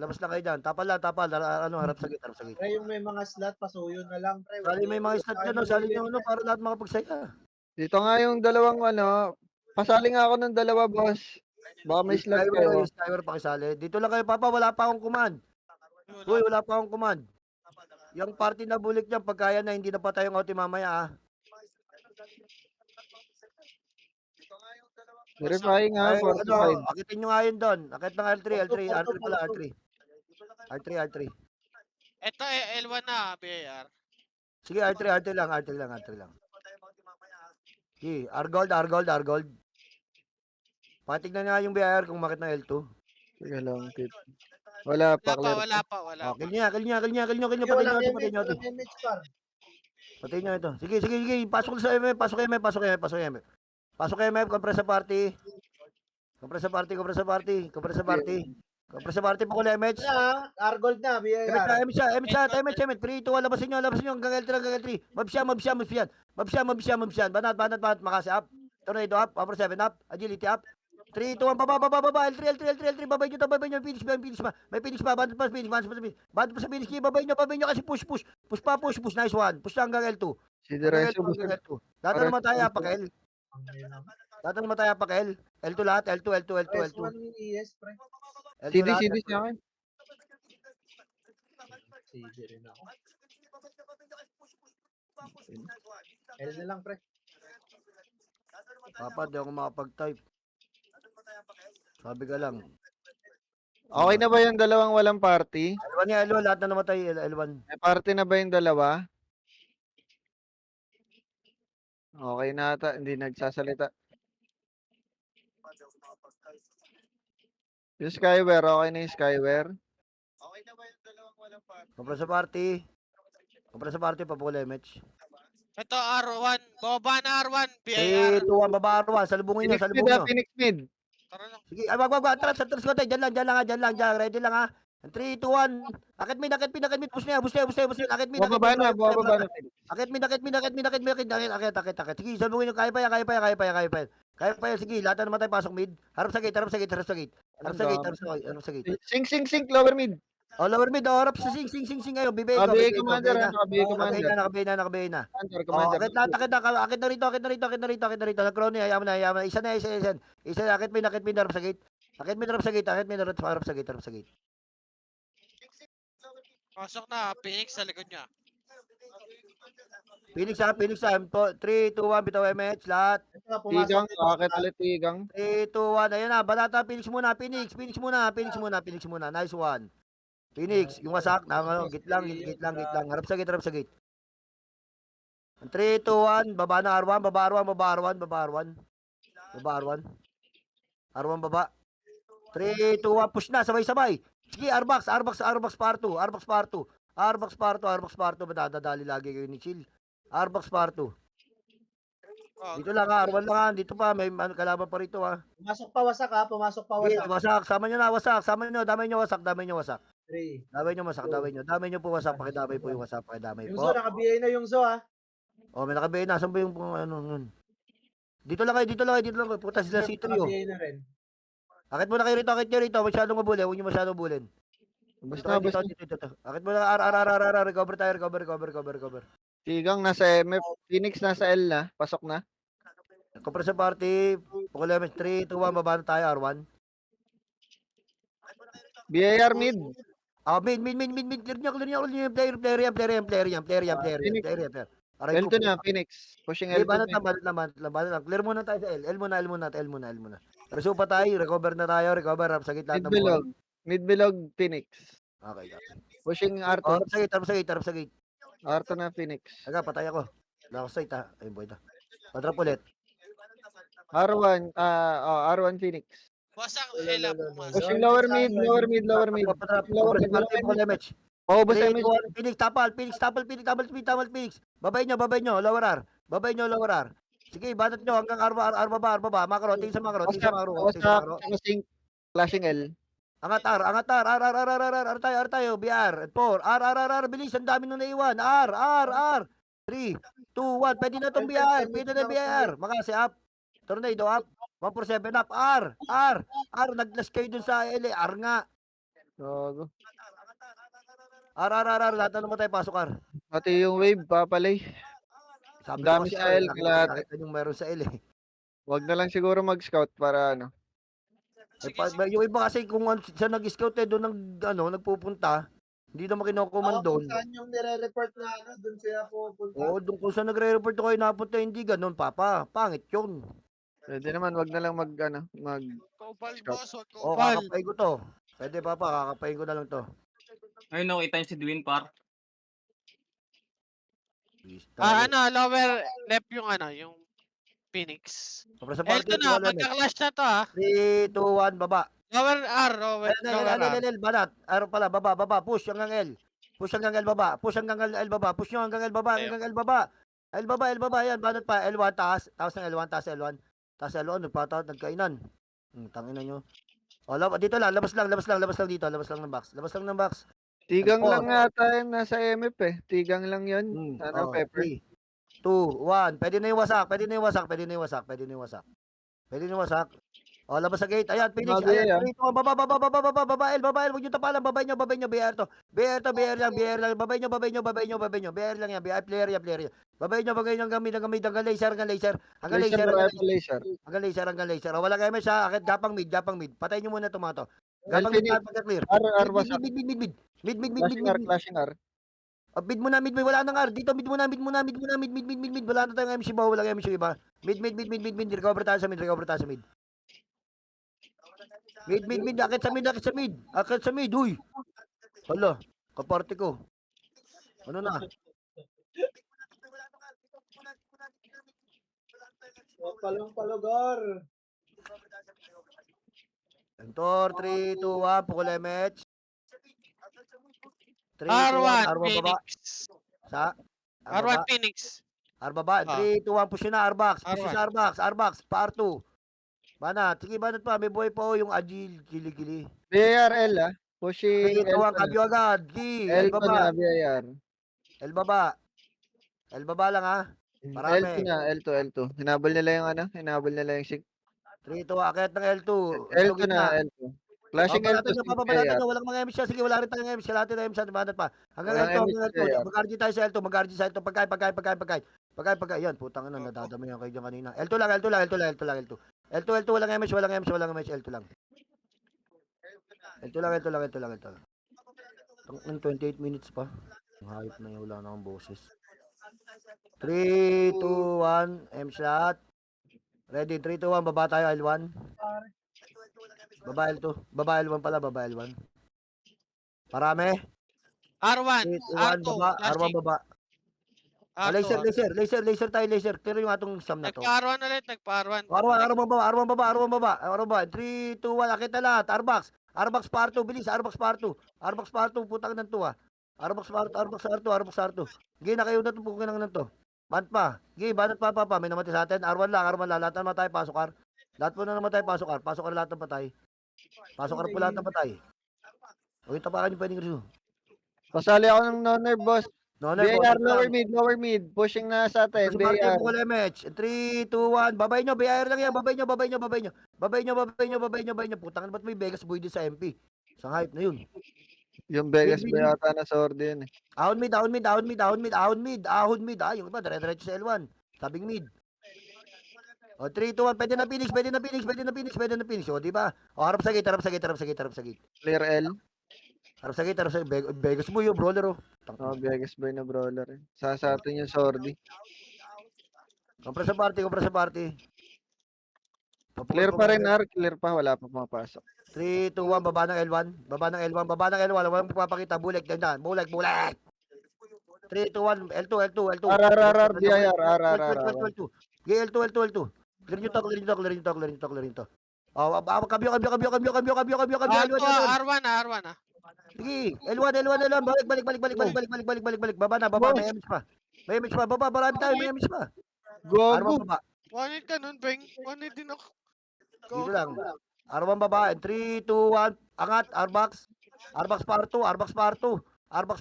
Labas lang kayo dyan. Tapal. Harap sa gate. Pre, yung may mga slot, pasuyo na lang, pre. Sali may mga stat dyan, no. Sali nyo, para lahat makapagsaya. Dito nga yung dalawang pasali nga ako ng dalawa, boss. Baka may slot kayo. Skyward pakisali. Dito lang kayo, papa. Wala pa akong command. Uy, wala pa akong command. Yung party na bulik niyan, pagkaya na hindi na pa tayong OT mamaya ah. Verify nga, Ay, 45. akitin nyo nga yun doon. Akit ng R3, R3, R3 pala, Porto. R3. R3. Ito, L1 na, BAR. Sige, R3 lang. Sige, R-Gold. Patignan nga yung BIR kung makit ng L2. Teka lang, Kit. Wala pa, clear. Oh, kill nyo. Patay nyo ito. MH par. Patay nyo ito. Sige. Pasok sa MF, pasok MF, compress sa party. Compress sa party. Compress sa party pa ko MH. Argold na, BAR. MH. 3, 2, 1, labasin nyo hanggang L3. Mabsyan. Banat, makasi up. Tornado up, upper 7 up, agility up. 3, 2, 1, baba, L3, babay nyo, Phoenix pa. May Phoenix pa, banat pa sa Phoenix, babay nyo kasi push pa, nice one. Push na hanggang L2. Si Diretso, Hanggang L2. Data naman tayo, pakel. L2 lahat, L2. S1 ES, pre. CD sa akin. CD rin ako. L na lang, pre. Papa, di ako makapag-type. Sabi ka lang. Okay na ba yung dalawang walang party? L1, lahat na namatay, L1. May party na ba yung dalawa? Okay na ata, hindi nagsasalita. Yung Skyware, okay na yung Skyware? Compress sa party, papukul MH. Ito, R1. Boba na R1, BAR. 3, 2, 1, baba R1. Salubungin nyo. Phoenix mid. Tara lang. Sige, wag. Atras ko tayo. Diyan lang. Ready lang ha. 3, 2, 1. Akit mid. Push na. Akit mid. Bumaba na. Akit mid. Sige, salubungin nyo. Kaya pa yan. Sige, lahat na naman tayo pasok mid. Harap sa gate. Sing, lower mid. Oh, lower mid. Oh, harap sa sing. Ngayon, bibay ko. BA Commander, Commander. Nakabay na. Commander. Akit na rito. Nag-crony, ayaw mo na. Isa na. Akit mid, harap sa gate. Harap sa gate. Pasok na, Phoenix sa likod niya. Phoenix 3, 2, 1, bitaw MH, lahat. Tigang, akit ulit tigang. 3, 2, 1, ayan na, banata, Phoenix muna. Nice one. Phoenix, yung wasak, git lang, harap sa gate. 3, 2, 1, baba na R1. R1 baba. 3, 2, 1, push na, sabay. Sige, Arbox par 2. Madadali lagi kayo ni Chill. Arbox par 2. Oh, Dito lang ha, R1 lang ha. Dito pa, may kalaban pa rito ha. Pumasok pa wasak. Sige, wasak. Sama nyo. Damay nyo wasak. 3. Damay nyo po wasak. Pakidamay po yung wasak. Pakidamay Yung po. Zo, naka-BA na yung Zo, ha. O, may nakabay na. Saan ba yung ano nun? Dito lang kayo. Puta sila C3 oh. Naka-BA na rin. Akit muna kayo rito. Masyadong mabulin. Huwag nyo masyadong bulin. Dito. Akit muna. R. Recover tayo. Recover. Tigang nasa MF. Phoenix nasa L na. Pasok na. Compress sa party. Pukul 3, 2, 1. Baba na tayo. R1. BAR mid. Mid. Clear nyo. Player yan. L2 na, Phoenix. Pushing L2. Banat lang. Clear muna tayo sa L. L muna. Resupa tayo. Recover na tayo. Harap sa gitna ng buwan. Mid bilog, Phoenix. Okay. Pushing R2. Harap sa gate. R2 na, Phoenix. Patay ako. Wala ako sight ha. Ayun, boy ito. Patrap ulit. R1 Phoenix. wasak, Ela, pumasok. Pushing lower mid. Patrap. Lower mid. Paubos Phoenix. Phoenix, tapal. Babay nyo. Lower R. Sige, banat nyo hanggang R baba. Makro. Tingin sa makro. Pushing flashing L. Angat R. R tayo. BR. 4. R. Bilis. Ang dami nung naiwan. R. 3, 2, 1. Pwede na itong BR. Makasi up. Tornado up. 147 up. R. Naglas kayo dun sa L. R nga. Gago. R. Lahat na naman tayo pasok R. Pati yung wave, papalay. Sabi Ang dami ko kasi, sa L, kalahati. nakita yung meron sa L eh. Wag na lang siguro mag-scout para ano. Sige, Yung iba kasi kung saan nag-scout doon nagpupunta, Hindi naman kinukuman Kung doon. saan yung nire-report na ano, dun sila pupunta. Oo, doon kung saan nagre-report ako napunta, hindi ganun, Papa. Pangit yun. Pwede naman, wag na lang mag Kopal Stop. boss, wag O, kopal. kakapain ko to. Pwede, Papa, kakapain ko na lang to. Ayun, nakita niyo si Dwin, par. Please, tayo. Lower left yung yung Phoenix. Kapra sa L2 party, na, wala na. magka-clash na to ah. 3, 2, 1, baba. Lower R, lower R. L, banat. Araw pala, baba. Push hanggang L. Push hanggang L, baba. Push hanggang L, baba. Push nyo hanggang L, baba. Hanggang L, baba. L, baba. Yan, banat pa. L1, taas. Taas ng L1, taas L1. Taas L1, nagkainan. Tangina nyo. O, dito lang. Labas lang dito. Labas lang ng box. Tigang Four. lang yata yung nasa MF eh. Tigang lang yun. Pepper. 3, 2, 1. Pwede na yung wasak. O, labas sa gate. Ayan, Phoenix. Sabi Ayan, yan. dito. Baba. Huwag nyo tapalan. Babay nyo. BR to. BR lang. Babay nyo. BR lang yan. BR player yan. Babay nyo hanggang mid. Hanggang laser. Hanggang Laser. laser. O, wala kayo may sa akin. Gapang mid. Patay nyo muna tomato. Gapang Well, mid. Pagka-clear. R wasak. Mid. Flashing R. Mid muna, wala nang R. Dito, mid muna. Wala na tayong MC ba? Wala kang MC iba. Mid. Recover tayo sa mid. Mid. Akit sa mid. Uy. Hala. Kaparte ko. Ano na? Palong palugar. Entor, 3, 2, 1. Pukul MH. 3, 2, 1. R1, R1 baba. Phoenix. Sa? R1, Phoenix. R baba. 3, 2, 1. Push yun na. R-box. R-box. Pa R2. Banat. Sige, banat pa. May buhay pa yung agile. Gili. BARL ah. Pushing 3, 2, 1. Kabyo agad. L L2 baba. na, BAR. L baba lang ha. Marami. L2. Hinabol nila yung sig. 3, 2, akit ng L2. L2 na, L2. Flashing L2 si Papabalatan BAR. nyo. Walang mga MC. Sige, wala rin tayong MC. Lahat tayo MC. Banat pa. Hanggang Walang L2. MC kaya. Mag-RG tayo sa L2. Pagkain. Yan, putang ina. Nadadami yan kayo dyan kanina. L2 lang. L2. Walang MS. L2 lang. L2 lang. Ang 28 minutes pa. Ang hayop na yun. Wala na akong boses. 3, 2, 1. M shot. Ready. 3, 2, 1. Baba tayo. L1. Baba L2. Baba L1 pala. Parami. R1, 3, 2, 1. R2, Baba. R1 flashing. baba. Laser tayo. Clear yung atong sum na to. Nagpa-R1 ulit, nagpa-R1. R1 baba. 3, 2, 1. Akit na lahat. R-box parto. Bilis. R-box parto. Putang ng to ah. R-box parto. Gina kayo na to. Pukin ng to. Bant pa. Banat pa. May namatay sa atin. R1 lang. Lahat na naman tayo. Pasok R. Lahat po na naman tayo. Pasok R lahat ng patay. Uy, tapakan yung pwedeng review. Pasali ako ng no-nerve, boss. BAR, lower lower mid. Pushing na sa atin, Sa party BAR. po MH. 3, 2, 1. Babay nyo. BR lang yan. Babay nyo. Putangan ba't may Vegas boy din sa MP? Isang hype na yun. Yung Vegas ba yata na sword yun eh. Ahon mid. Yung iba, dire-diretso sa L1. Sabing mid. O, 3, 2, 1. Pwede na Phoenix. O, diba? O, harap sa gate. Clear L. Harap sa gate. Vegas boy yung brawler o. Oh, Vegas boy na brawler eh. Sa atin yung swordy. Kompra sa party. Clear pa rin, R. Clear pa. Wala pa pumapasok. 3, 2, 1. Baba ng L1. Walang papakita. Bulek. 3, 2, 1. L2. R, BIR, R. L2. L2. Clear nyo to. Oh, kabyo. R1 ah. Sige, L1. Balik. Baba na. May MS pa. Baba. Marami tayo. May MS pa. Gogo. R1 baba. One hit ka nun, Beng. One hit din ako. Dito lang. R1 baba. 3, 2, 1. Angat. R-box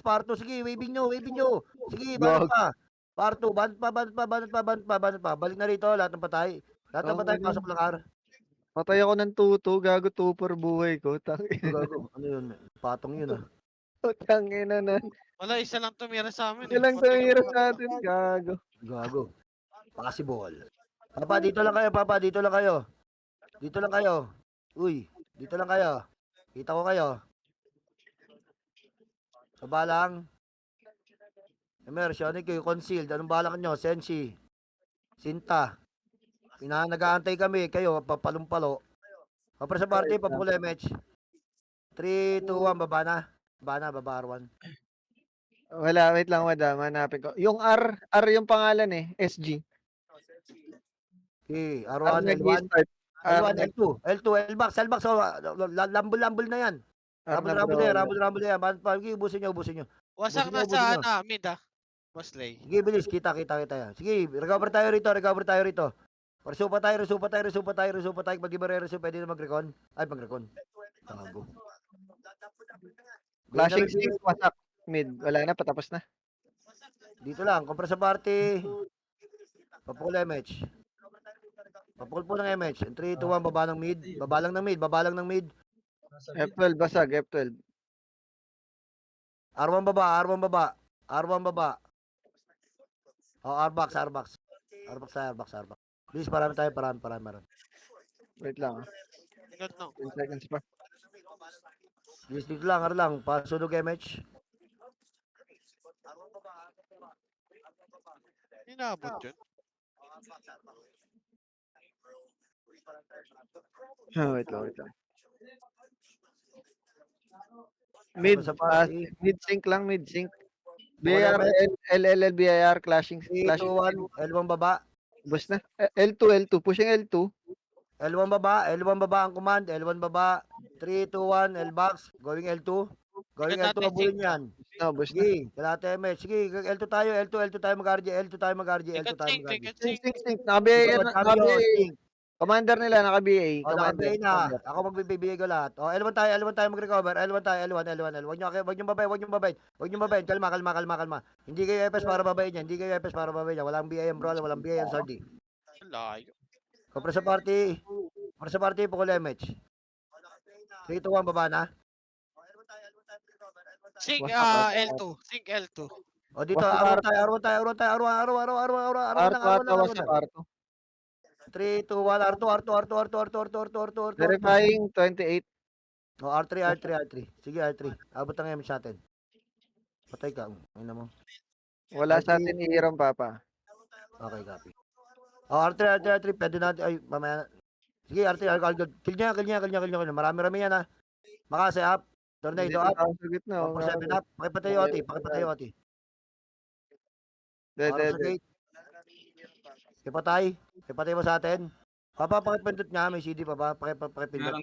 parto. Sige, waving nyo. Sige, banat pa. Banat pa. Balik na rito. Lahat ng patay. Pasok lang R. Patay ako ng 2-2. Gago 2-4 buhay ko. Gago. Ano yun? Patong yun ah. Tangina na. Wala, isa lang tumira sa amin. Ilang tumira sa atin. Gago. Possible. Papa, dito lang kayo. Uy, dito lang kayo. Kita ko kayo. Baba lang. Immersion, kayo, concealed. Anong balak nyo? Sensi. Sinta. Nag-aantay kami. Kayo, papalumpalo. Kapre sa party, papukul MH. 3, 2, 1, baba na. Baba na, baba R1. Wala, wait lang madam, hanapin ko. Yung R yung pangalan eh, SG. Okay, R R1, L1. nag-i-start. R L1, L2. L2, Lbox, Lbox. Oh, lambol-lambol na yan. R na Rumble-rumble na yan, bro. rumble-rumble na yan. Sige, ubusin nyo, ubusin nyo. Wasak Ubusin na nyo, ubusin nyo. sa mid Boss Lay. Sige, bilis. Kita yan. Sige, recover tayo rito. Resupa tayo. Pag di ba re-resume, pwede na mag-recon. Ay, mag-recon. Tago. Flashing stick, wasak. Mid, wala na, patapos na. Dito lang, kompres sa party. Papukul MH. Papukul po ng MH. 3, 2, 1, baba ng mid. Baba lang ng mid. F12, basag, F12. R1 baba. Oh, R-box. Please, parami tayo. Wait lang. Tingnan no. 10 seconds pa. Please, dito lang. Pasunog MH. Inabot yun. Wait lang. Mid, Sa party. mid-sync lang, mid-sync. Wala BIR, ba? LLL, BIR, clashing. 3, 2, 1. L1 baba. Bus na. L2, pushing L2. L1 baba ang command. L1 baba. 3, 2, 1. L-box. Going L2. Going Tingnan L2. natin, Abulin yan. No, bus na. Sige. Kalate MH. Sige. L2 tayo. L2 tayo mag-RG. Tingnan. Sync. Naka-BA. Commander nila, naka-BA. O, nakabay na. Ako magbibigay ko lahat. O, L1 tayo mag-recover. L1 tayo. Huwag nyo babayin. Kalma. Hindi kayo FS para babayin yan. Walang BIM bro. Walang BIM Sardi. Layo. Kompres sa party. Pukul MH. 3, 2, 1. Baba na. Sync L2. Sync L2. O, dito. Wasak R1 tayo. R2, wasak R2. 3, 2, 1. R2. Verifying 28. O, R3. Sige, R3. Abot ang MH natin. Patay ka. Ayun mo. Wala sa R3. atin iiram, Papa. Okay, copy. O, R3. Pwede natin. Ay, mamaya. Sige, R3. Kill niya. Marami yan ha. Makasi up. Tornado up. Sa gitna. 4-7 up. Pakipatay yung OT. Oras sa gate. Ipatay mo sa atin. Papa, pakipindot nga. May CD pa ba? Pakipindot.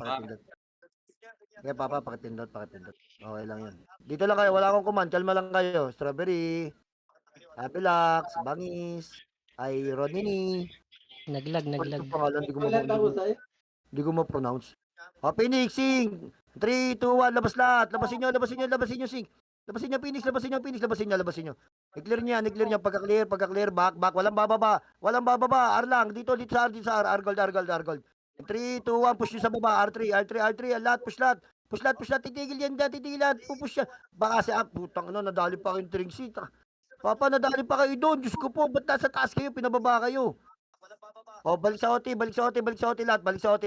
Okay, Papa, pakipindot. Okay lang yan. Dito lang kayo. Wala akong command. Kalma lang kayo. Strawberry. Happy Lux. Bangis. Ronini. Naglag. Ito pangalan. Hindi ko ma-pronounce. O, Phoenixing. 3, 2, 1. Labas lahat. Labasin nyo, Sing. Labasin nyo. I-clear niya. Pagka-clear. Back. Walang bababa. R lang. Dito sa R. R gold. 3, 2, 1. Push nyo sa baba. R3. Lahat. Push lahat. Titigil yan. Pupush yan. Baka si up. Putang nadali pa kayong tring seat. Papa, nadali pa kayo doon. Diyos ko po. Ba't nasa taas kayo? Pinababa kayo. O, balik sa OT lahat. Balik sa OT.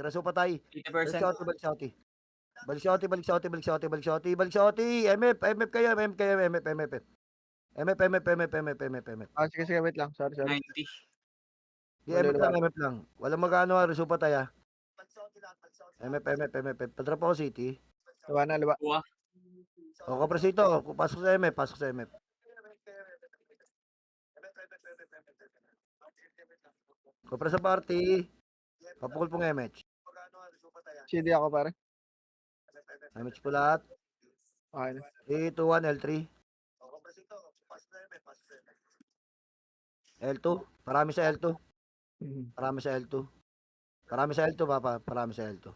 Raso pa tayo. 80%. Balik sa OT. MF kayo. MF. Sige, wait lang. Sorry. 90. Di, MF lang. Walang magano, raso pa tayo. MF. Patrap ako City. Luwa na. O, kapresito. Pasok sa MF. Kapres sa party. Papukul pong MH. CD ako, pare. MH po lahat. Okay na. 3, 2, 1, L3. L2. Parami sa L2. Parami sa L2, Papa. Parami sa L2.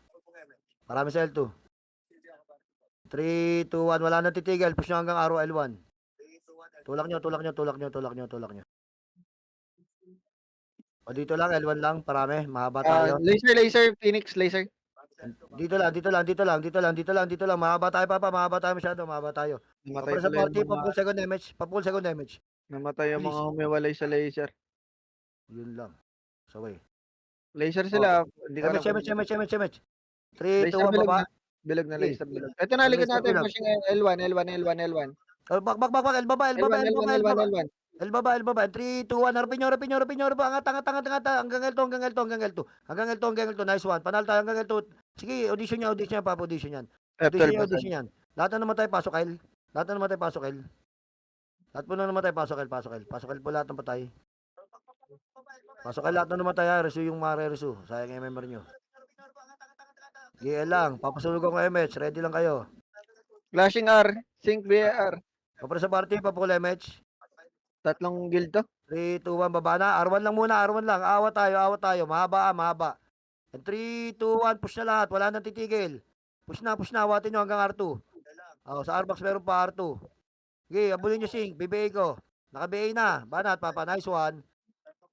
3, 2, 1. Wala nang titigil. Push nyo hanggang araw L1. Tulak nyo. O, dito lang. L1 lang. Parami. Mahaba tayo. Laser, Phoenix, laser. Dito lang. Mahaba tayo, Papa. Mahaba tayo masyado. Namatay Kapres sa pala party. yung mga, Papukul second damage. namatay yung mga humiwalay sa laser. Yun lang. Saway. Laser sila. Hindi ko alam. MH. 3, 2, 1, Laser bilog baba. na. Bilog na Sige. laser bilog. Ito na, likod Laser natin. bilog. Pushing L1, L1, L1, L1. Oh, bak, el baba, el baba, L1, el L1, baba, el L1, baba. L1. El baba, el baba. 3, 2, 1. Harapin nyo, harapin nyo, harapin nyo, harapin. Angat. Hanggang L2, hanggang L2, hanggang L2. Hanggang L2, hanggang L2. Nice one. Panalo tayo hanggang L2. Sige, audition nyo, Papa, audition yan. F12 ba? Audition yan. Lahat na namatay, pasok, El. Lahat na namatay, pasok, El. Lahat po na namatay, pasok, El, pasok, El. Pasok, El po lahat ng patay. Pasok, El, lahat na namatay, ha. Resu yung mga resu. Sayang yung member nyo. GL lang. Papasulog ako MH. Ready lang kayo. Flashing R. Sync BAR. Kapra sa party, papukul MH. Tatlong guild to. 3, 2, 1, baba na. R1 lang muna, R1 lang. Awat tayo. Mahaba, mahaba. And 3, 2, 1, push na lahat. Wala nang titigil. Push na. Awatin nyo hanggang R2. Oh, sa R-box meron pa R2. Okay, abulin nyo sync. BBA ko. Naka-BA na. Banat, papa. Nice one.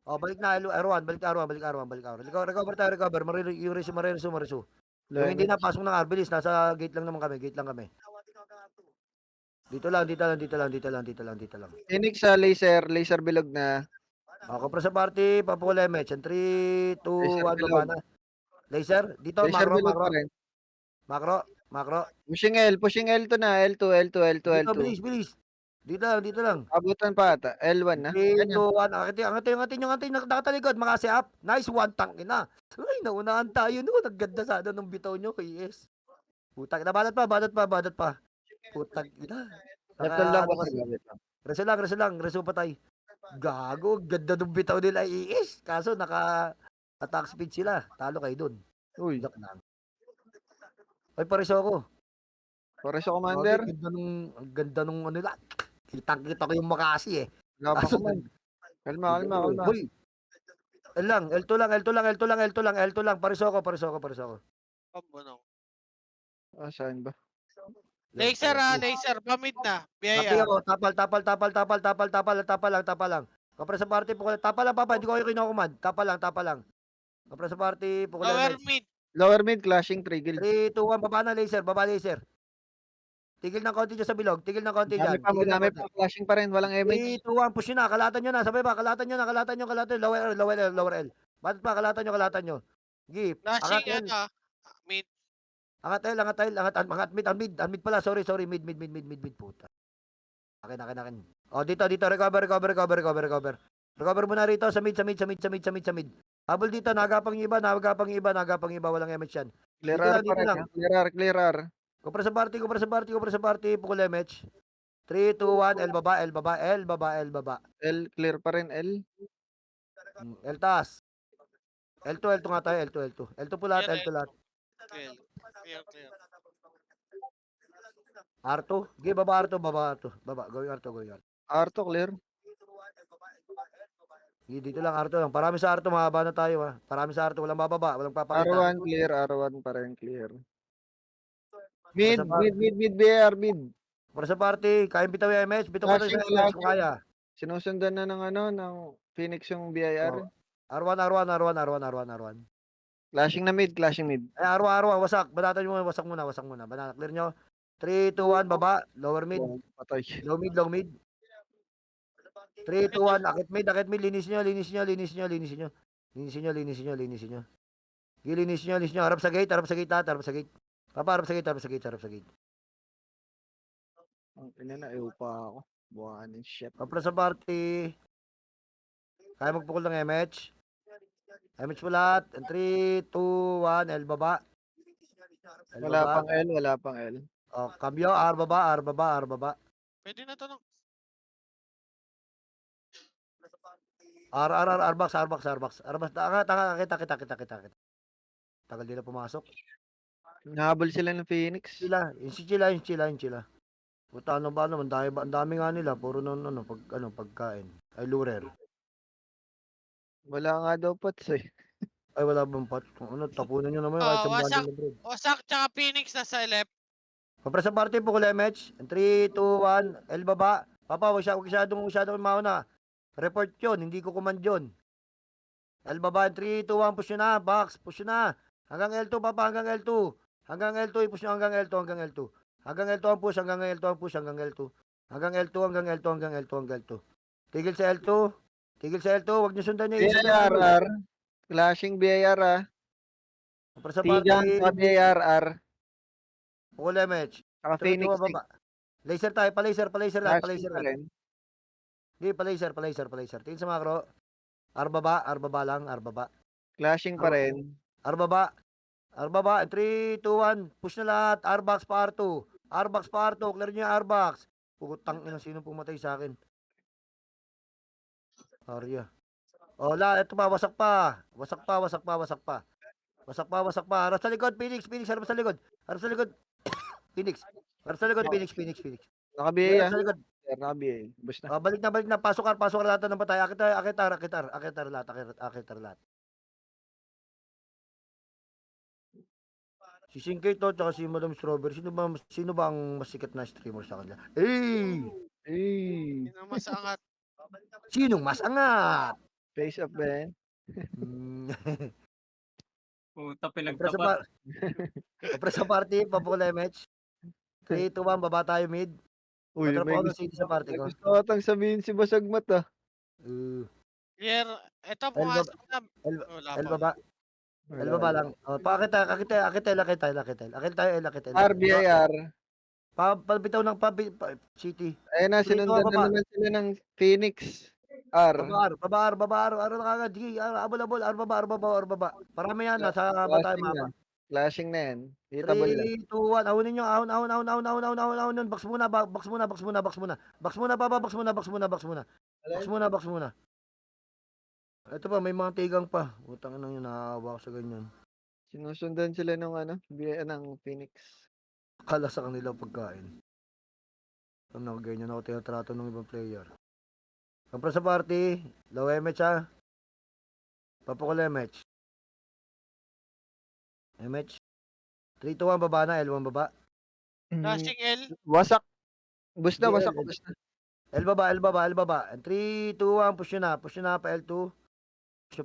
Oh, balik na. R1. Balik R1. Recover tayo. Yung mariresu. Yung hindi na, pasok ng R. Bilis. Nasa gate lang naman kami. Dito lang. Phoenix sa laser bilog na. Ako pra sa party, papukul MH. And 3, 2, Laser 1, bilog. baba na. Laser? Dito, Laser bilog pa macro. rin. Macro. Pushing L2 na. L2. Dito, bilis. Dito lang. Abutan pa ata. L1 na. 3, Ganyan. 2, 1. Angatin, nakatalikod. Makasi up. Nice one, tangina. Ay, naunahan tayo noon. Ang ganda sana nung bitaw nyo kay ES. Putang, badat pa. Putang, ina. F12 lang Ano ba kasi? kasi? Reso patay. Gago, ganda nung bitaw nila ES. Kaso attack speed sila. Talo kayo dun. Uy. Joke lang. Ay, pareso ako. Para sa commander. Ang ganda nung ano nila. Kitang-kita ko yung Makasi eh. Wala pa Kaso, command. Kalma. Hoy. L2 lang. Pareso ako. Pambuno. Saan ba? Laser laser. Pamid na. Pati BIR. ako, tapal lang. Kapre sa party, tapal lang papa, hindi ko kayo kinukumand. Tapal lang. Kapre sa party, Lower mid. Lower mid, clashing 3 guild. 3, 2, 1, baba laser. Tigil ng konti dyan sa bilog, tigil ng konti dyan. Madami pa. Clashing pa rin. Walang 3, MH. 2, 1, push nyo na, kalatan nyo na, sabay ba, kalatan nyo, lower L. Bakit pa, kalatan nyo. Give, angat Flashing L, mid. angat mid pala, sorry, mid, puta. Akin. O, dito, recover. Recover muna rito, sa mid. Habol dito, nagapang iba, walang MH yan. Clear Dito R lang, pa dito rin. lang. Clear R. Kupra sa party, pukul MH. 3, 2, 1, L baba. L, clear pa rin L. L taas. L2 nga tayo, L2 po lahat, Yan, L2 lahat. Clear. R2, give baba R2. Going R2. R to clear. Dito lang R2 lang. Parami sa R2, mahaba na tayo ha. Parami sa R2, walang bababa, walang papakita. R1 clear. R1 pa rin clear. Mid, BR, mid. Para sa party, kayang bitaw yung MH, bitaw pa tayo sa MH kung kaya. Sinusundan na ng Phoenix yung BIR. R1. Clashing mid. Ay, R1, wasak. Banatan nyo muna, wasak muna. Banatan, clear nyo. 3, 2, 1, baba. Lower mid. Patay. Low mid. 3, 2, 1, akit mid. Linis nyo. Linis nyo. Harap sa gate lahat. Papa, harap sa gate. Ang ina na, pa ako. Buwanin shit. Kapra sa party. Kaya magpukol ng MH. MH mo lahat. 3, 2, 1, L baba. Wala pang L. O, cambio, R baba. Pwede na to no. R box. Kita. Tagal din na pumasok. Nahabol sila ng Phoenix. Yung chila. Puta, ano ba naman, ang dami nga nila, puro pagkain. Ay, lurer. Wala nga daw pots eh. Ay, wala bang pot? Tapunan nyo naman kahit sa bundle na bread. Wasak tsaka Phoenix na sa left. Kapra sa party, pukul MH. 3, 2, 1, L baba. Papa, huwag masyadong mauna. Report yun, hindi ko command yun. L baba, 3, 2, 1, push nyo na. Box, push nyo na. Hanggang L2, papa, hanggang L2. I-push nyo hanggang L2. Hanggang L2 ang push, hanggang L2. Hanggang L2. Tigil sa L2, huwag nyo sundan yung isa na. BIR. Clashing BIR ah. Kapra sa Tigang party, sa BIR. Pukul MH. Saka 3, 2, Phoenix 1, baba. Laser tayo, pa-laser lahat, Flashing pa-laser pa lahat. rin. Hindi, pa-laser. Tingin sa macro. Arbaba lang, arbaba. Flashing pa rin. Arbaba. 3, 2, 1. Push na lahat. Arbox pa R2. Clear nyo yung Arbox. Putang ina, sino pumatay sa akin? Arya. Oh, ito pa, wasak pa. Harap sa likod, Phoenix, harap sa likod. Phoenix. Harap sa likod, Phoenix. Naka-BA Harap ah. sa likod. Sir, naka-BA. Basta. Balik na. Pasok lahat ng patay. Akitar lahat. Si Singkay to, tsaka si Madam Strawberry. Sino ba ang mas sikat na streamer sa kanila? Eh. Yun ang mas angat. Sinong mas angat? Face up ba yan? Puta, Kompre sa, pinagtapat. kompre sa party, papukul MH. 3, 2, 1, baba tayo mid. Uy, Patrap may ako ng gusto, city sa party may ko. gusto atang sabihin si Basagmat ah. Clear. Ito, El pumasok na. El- Wala El pa. baba. El baba lang. Akit tayo, El. RBIR. Palbitaw ng city. Ayun na, 3, 2, 1, sinundan na baba. naman sila ng Phoenix. R. Babaar. Ano na kagad? Sige, abol. Arbaba. Parami yan, nasa batay Flashing na. mapa. Flashing na yan. Hitable na. 3, 2, 1. Ahunin nyo. Ahon. Box muna. Box muna. Ito pa, may mga tigang pa. Utang na yun, naawa ko sa ganyan. Sinusundan sila ng ng Phoenix. Akala sa kanila pagkain. Ano, ganyan ako tinatrato ng ibang player. Kampra sa party, low MH ha. Papakul MH. 3, 2, 1, baba na, L1 baba. Flashing L. Wasak. Basta, Di, wasak. L. Basta. L baba. 3, 2, 1, push nyo na pa L2. Push nyo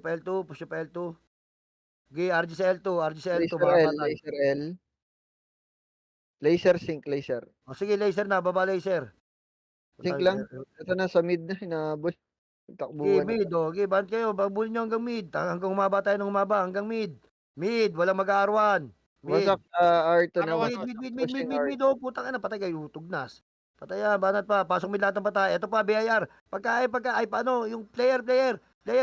pa L2. Okay, RG sa L2, Laser baka L. patay. Laser L. Laser sync. Laser. O sige, laser na, baba laser. Sync lang. Ito na sa mid na. Hinabol. Okay, Takbuhan na. mid, okay, band kayo, babulin nyo hanggang mid. Hanggang humaba tayo ng humaba, hanggang mid. Mid, walang mag-R1. Mid. Wasak R2 na Arawan, wasak. Mid, Pushing R. oh, putang ina, patay kayo, tugnas. Patay yan, banat pa, pasok mid lahat ng patay. Ito pa, BIR. Paano, yung player,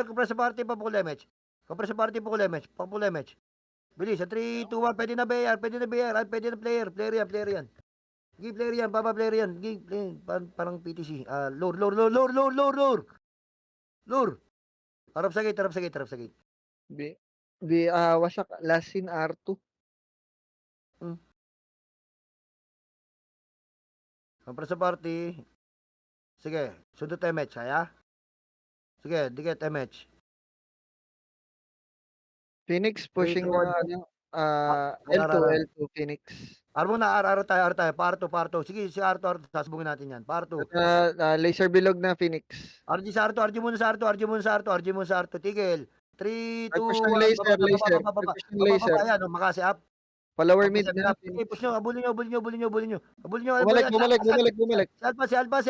compress sa party, papukul MH. Papukul MH. Bilis, sa 3, 2, 1, pwede na BIR, pwede na player yan. Sige, player yan, baba player yan. Sige, parang PTC. Lure. Harap sa gate. Wasak. Last scene R2. Compress sa party. Sige, sundot MH, kaya? Sige, dikit MH. Phoenix pushing Three, two, na R. L2 Phoenix. R muna, R tayo. Parto. Sige, si R2, sasabungin natin yan. Parto. Laser bilog na Phoenix. RG sa R2, RG muna sa R2. Tigil. 3, 2, Push ng 1, laser. baba. Push ng laser. Ayan, makasi up. Follower mid Sige, na. push nyo, abulin nyo. Bumalik. Si Alba,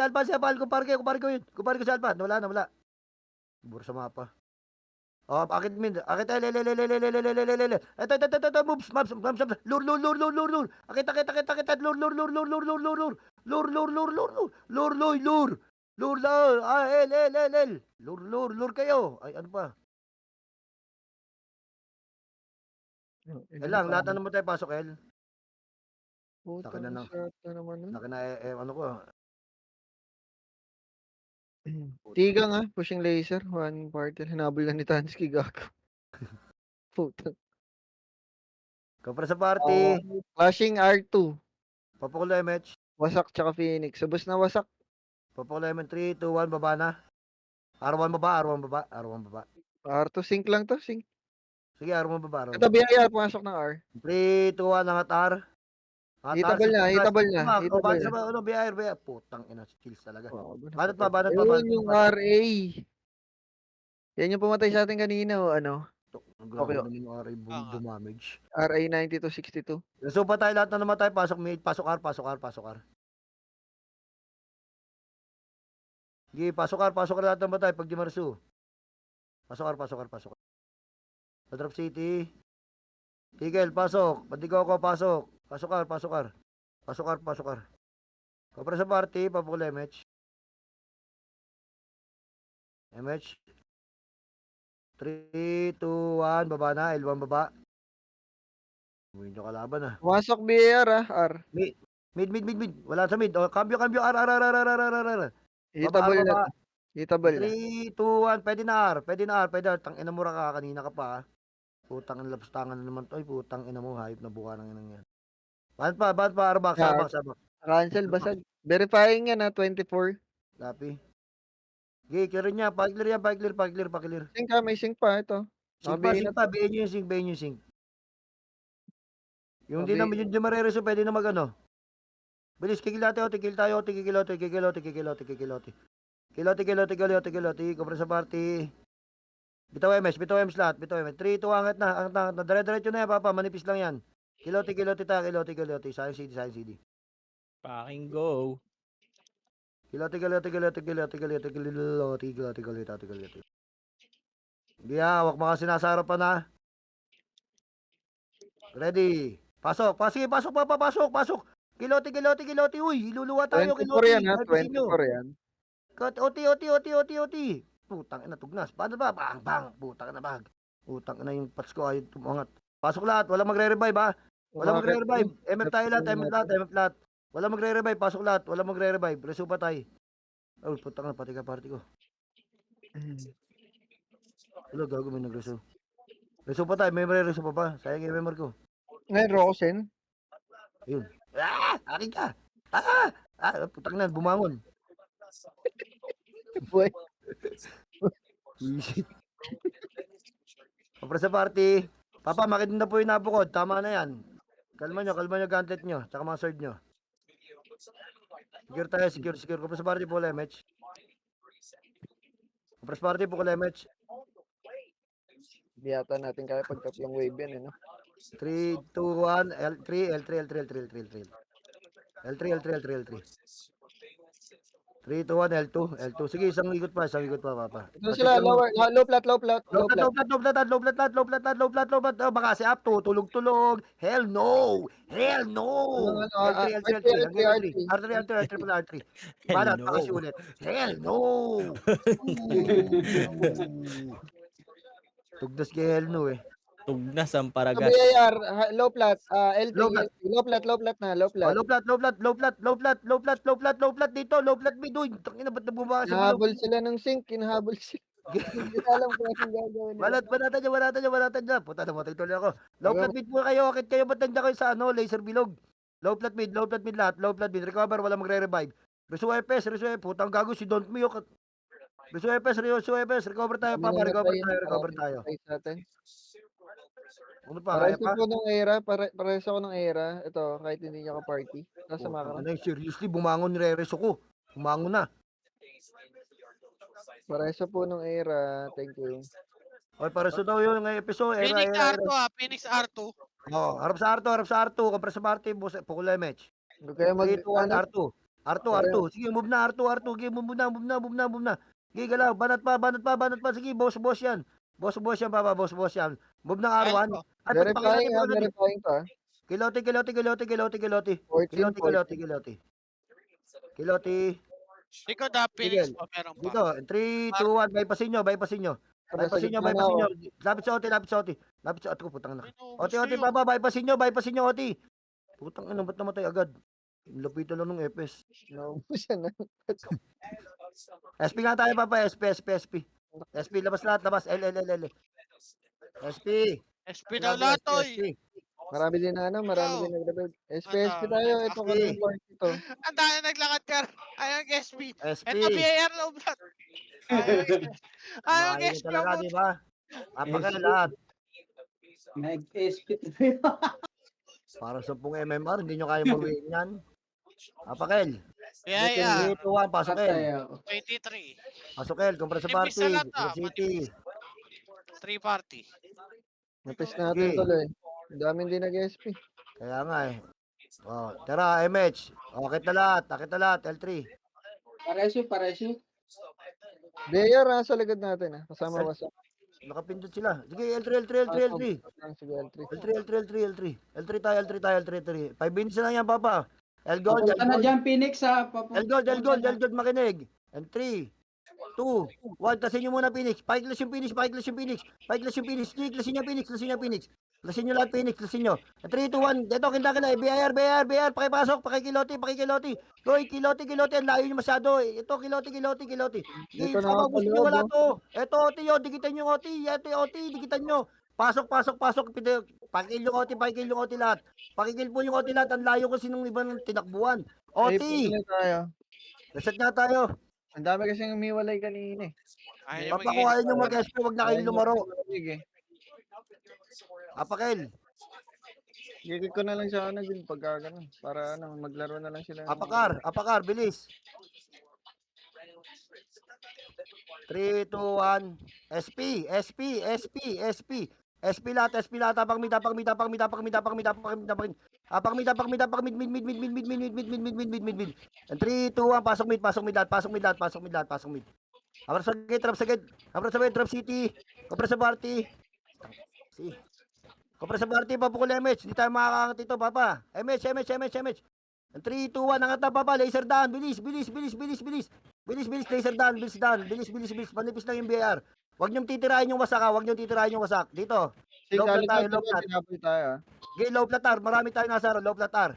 kumpare ko yun. Kumpare ko si Alba, wala. Buro sa mapa. Oh, akit L. Ito, moves. Lure. Akit. Lure. L. Lure kayo. Ay, ano pa? Lang, lahat na naman tayo pasok, L. Putang Laki na shot na naman. Laki na, ano ko. Tiga nga, pushing laser. One party. Hinabol na ni Tansky gago. Putang. Kapra sa party. Flashing R2. Papakul MH. Wasak tsaka Phoenix. Subos na wasak. Papakul MH. 3, 2, 1, baba na. R1 baba. R2 sync lang to. Sync. Sige, R1 baba. Ito BIR. Pumasok ng R. 3, 2, 1, angat R. Hitable niya. Ano, BIR. Putang ina, skills talaga. Banat pa. Ayun yung RA. Yan yung pumatay sa atin kanina o ano. Grabe Okay. naman yung RA damage. RA 9262. So pa tayo lahat na naman tayo. Pasok mid. Pasok R. Sige, pasok R lahat naman tayo. Pag di marso. Pasok R. Sa Drop City. Tigil, pasok. Pandigaw ko, pasok. Pasok R. Pasok R, pasok R. Kopra sa party, papukul MH. MH. 3, 2, 1, baba na. L1 baba. Buhin nyo kalaban ah. Pumasok BAR R. Mid. Wala sa mid. O, cambio. R. Baba, Hitable na. baba. Hitable na. 3, 2, 1. Pwede na R. Tangina mo ka. Kanina ka pa ah. Putang ina, lapstangan na naman to. Ay, putang ina mo. Hayop na buka ng inang yan. Ba't pa? Arbak. Cancel, basag. Verifying yan 24. Copy. Okay, clear niya. Pa-clear. Sync may sync pa ito. Sing Nakabihin na pa. to. Bihin nyo yung sync. Yung di Sabi- naman yung di marereso, pwede na magano. Bilis, kikilate. Kikilote. Kilote. Kompres sa party. Bitaw MS lahat. 3, 2, angat na. Dire-diretso na yan, papa. Manipis lang yan. Kilote. Sayang CD. Fucking go. Kilote. Hindi hawak mga sinasarapan na. Ready. Pasok. Kilote. Uy, iluluwa tayo. 24 yan ha. Ayusin nyo. 24 yan. OT. Putang ina, tugnas. Paano ba? Bang. Putang ina, bag. Putang ina yung pats ko. Ayun, tumangat. Pasok lahat. Wala magre-revive ha. Wala magre-revive. MF tayo lahat. Wala magre-revive. Pasok lahat. Wala magre-revive. Reso pa tayo. Oh, putang na. Pati ka party ko. Wala, gago may nagreso. Reso pa tayo. May reso pa ba? Sayang yung memory ko. Ngayon, Rosen. Ayun. Akin ka. Putang na. Bumangon. Boy. Visit. Kapra sa party. Papa, makitinda po yung napukod. Tama na yan. Kalma nyo gauntlet nyo. Tsaka mga sword nyo. Secure tayo, secure. Kapra sa party po, Lemech. Kapra sa party po, Lemech. Hindi yata natin kaya pagtatlong wave yan, no? 3, 2, 1, L3. L3. 3, 2, 1, L2. Sige, isang ikot pa, papa. Ito sila, low plat. Low plat. Oh, baka si Apto, tulog. Hell no. R3 pala, R3. Banat, no. baka si ulit. Hell no. Tugdas kay Hell no eh. Tugnas ang Sa paragas. BAR, low plat. LT, Low plat. low plat na. Low Oh, plat. low plat dito, low plat mid. Uy, tangina ba't nabumaba sa Nahabol bilog? sila ng sync, kinahabol sila. Hindi ko alam kung anong gagawin nila. Banatan dyan. Puta, namatay tuloy ako. Low plat mid po kayo. Akit kayo, ba't nandiyan kayo sa laser bilog? Low plat mid lahat. Low plat mid. Recover, wala magre-revive. Reso FS. Putang gago si Don't Me. Reso FS. Recover tayo, papa. Recover tayo. Ano pa, kaya Pareso pa? ko ng era, pareso ko ng era. Ito, kahit hindi niya ka-party. Nasa Putang makara. ina, seriously, bumangon re-reso ko. Bumangon na. Pareso po ng era. Thank you. Okay, para sa daw yun ng episode. Phoenix Era. R2 Phoenix R2. Oh, harap sa R2. Kompres sa party, pukul match. Huwag kayo mag... 3, 2, 1, R2. Sige, move na, R2. Sige, move na. Sige, galaw. Banat pa. Sige, boss yan. Boss yan, papa. Boss yan. Move na R1. At Verifying to. Kilote. Likod Phoenix pa meron pa. Dito, 3, 2, 1. Bypassin nyo. Bypassin nyo. Lapit sa OT. Ko, putang na. OT, papa. Bypassin nyo, OT. Putang ina, ba't namatay agad? Lapitan lang ng FS. No, siya na. SP nga tayo, papa. SP, labas. L. SP. SP daw lahat oy. SP. Marami din nag-rebuild. SP tayo. Ito SP. kami party to. Ang dami naglakad ka. Ayun SP. SP. Ito BAR low blood. Ayun Maayon SP talaga, mo. di ba? Apaka lahat. Nag-SP Para sa 10 MMR, hindi nyo kaya mawiin yan. Apakel. BAR 3, 2, 1, pasok El. 23. Pasok El, kumpara sa party. Imbis na lang, Quezon City. 3 party. Napis natin Okay. tuloy. Ang daming din nag-SP. Kaya nga eh. Oh, tara, MH. Akit na lahat, L3. Paresyo. BAR sa likod natin. Kasama wasak. Nakapindot sila. Sige, L3. Sige, L3. L3 tayo. 5 minutes na lang yan, papa. El Gold, El Papunta na Gold. dyan, Phoenix, ha? El Gold, makinig. And 3, 2, 1, klasin nyo muna Phoenix. Pakiklas yung Phoenix. Sige, klasin nyo Phoenix. Klasin nyo lahat Phoenix, klasin nyo. 3, 2, 1, ito, kinda. BIR, pakipasok, pakikiloti. Goy, kiloti, ang layo nyo masyado. Ito, kiloti. Dito na Ito, ako gusto nyo, wala loob, to. Ito, OT, dikitan nyo OT. Dikitan nyo. Pasok. Pakikil yung OT lahat. Pakikil po yung OT lahat. Ang layo kasi nung iba ng tinakbuhan. OT, tayo. reset nga tayo. Ang dami kasing umiwalay kanina eh. Ayaw Papa, kung ayaw nyo mag-SP, huwag na kayong lumaro. Apakel, Gigil ko na lang sa ano din pagka ganun. Para ano, maglaro na lang sila. apakar, bilis. 3, 2, 1, SP. SP lahat, mid. And 3, 2, 1, pasok mid lahat. Abra sa gate, drop city. Kopra sa party. Kopra sa party, papukul MH. Hindi tayo makakaangat ito, papa. MH. And 3, 2, 1, angat na, papa. Laser down, bilis. Laser down, bilis. Manipis lang yung BR. Huwag niyong titirahin yung wasak, Dito. Low plat tayo, low plat. tayo. Okay, low platar. Marami tayong nasa low platar.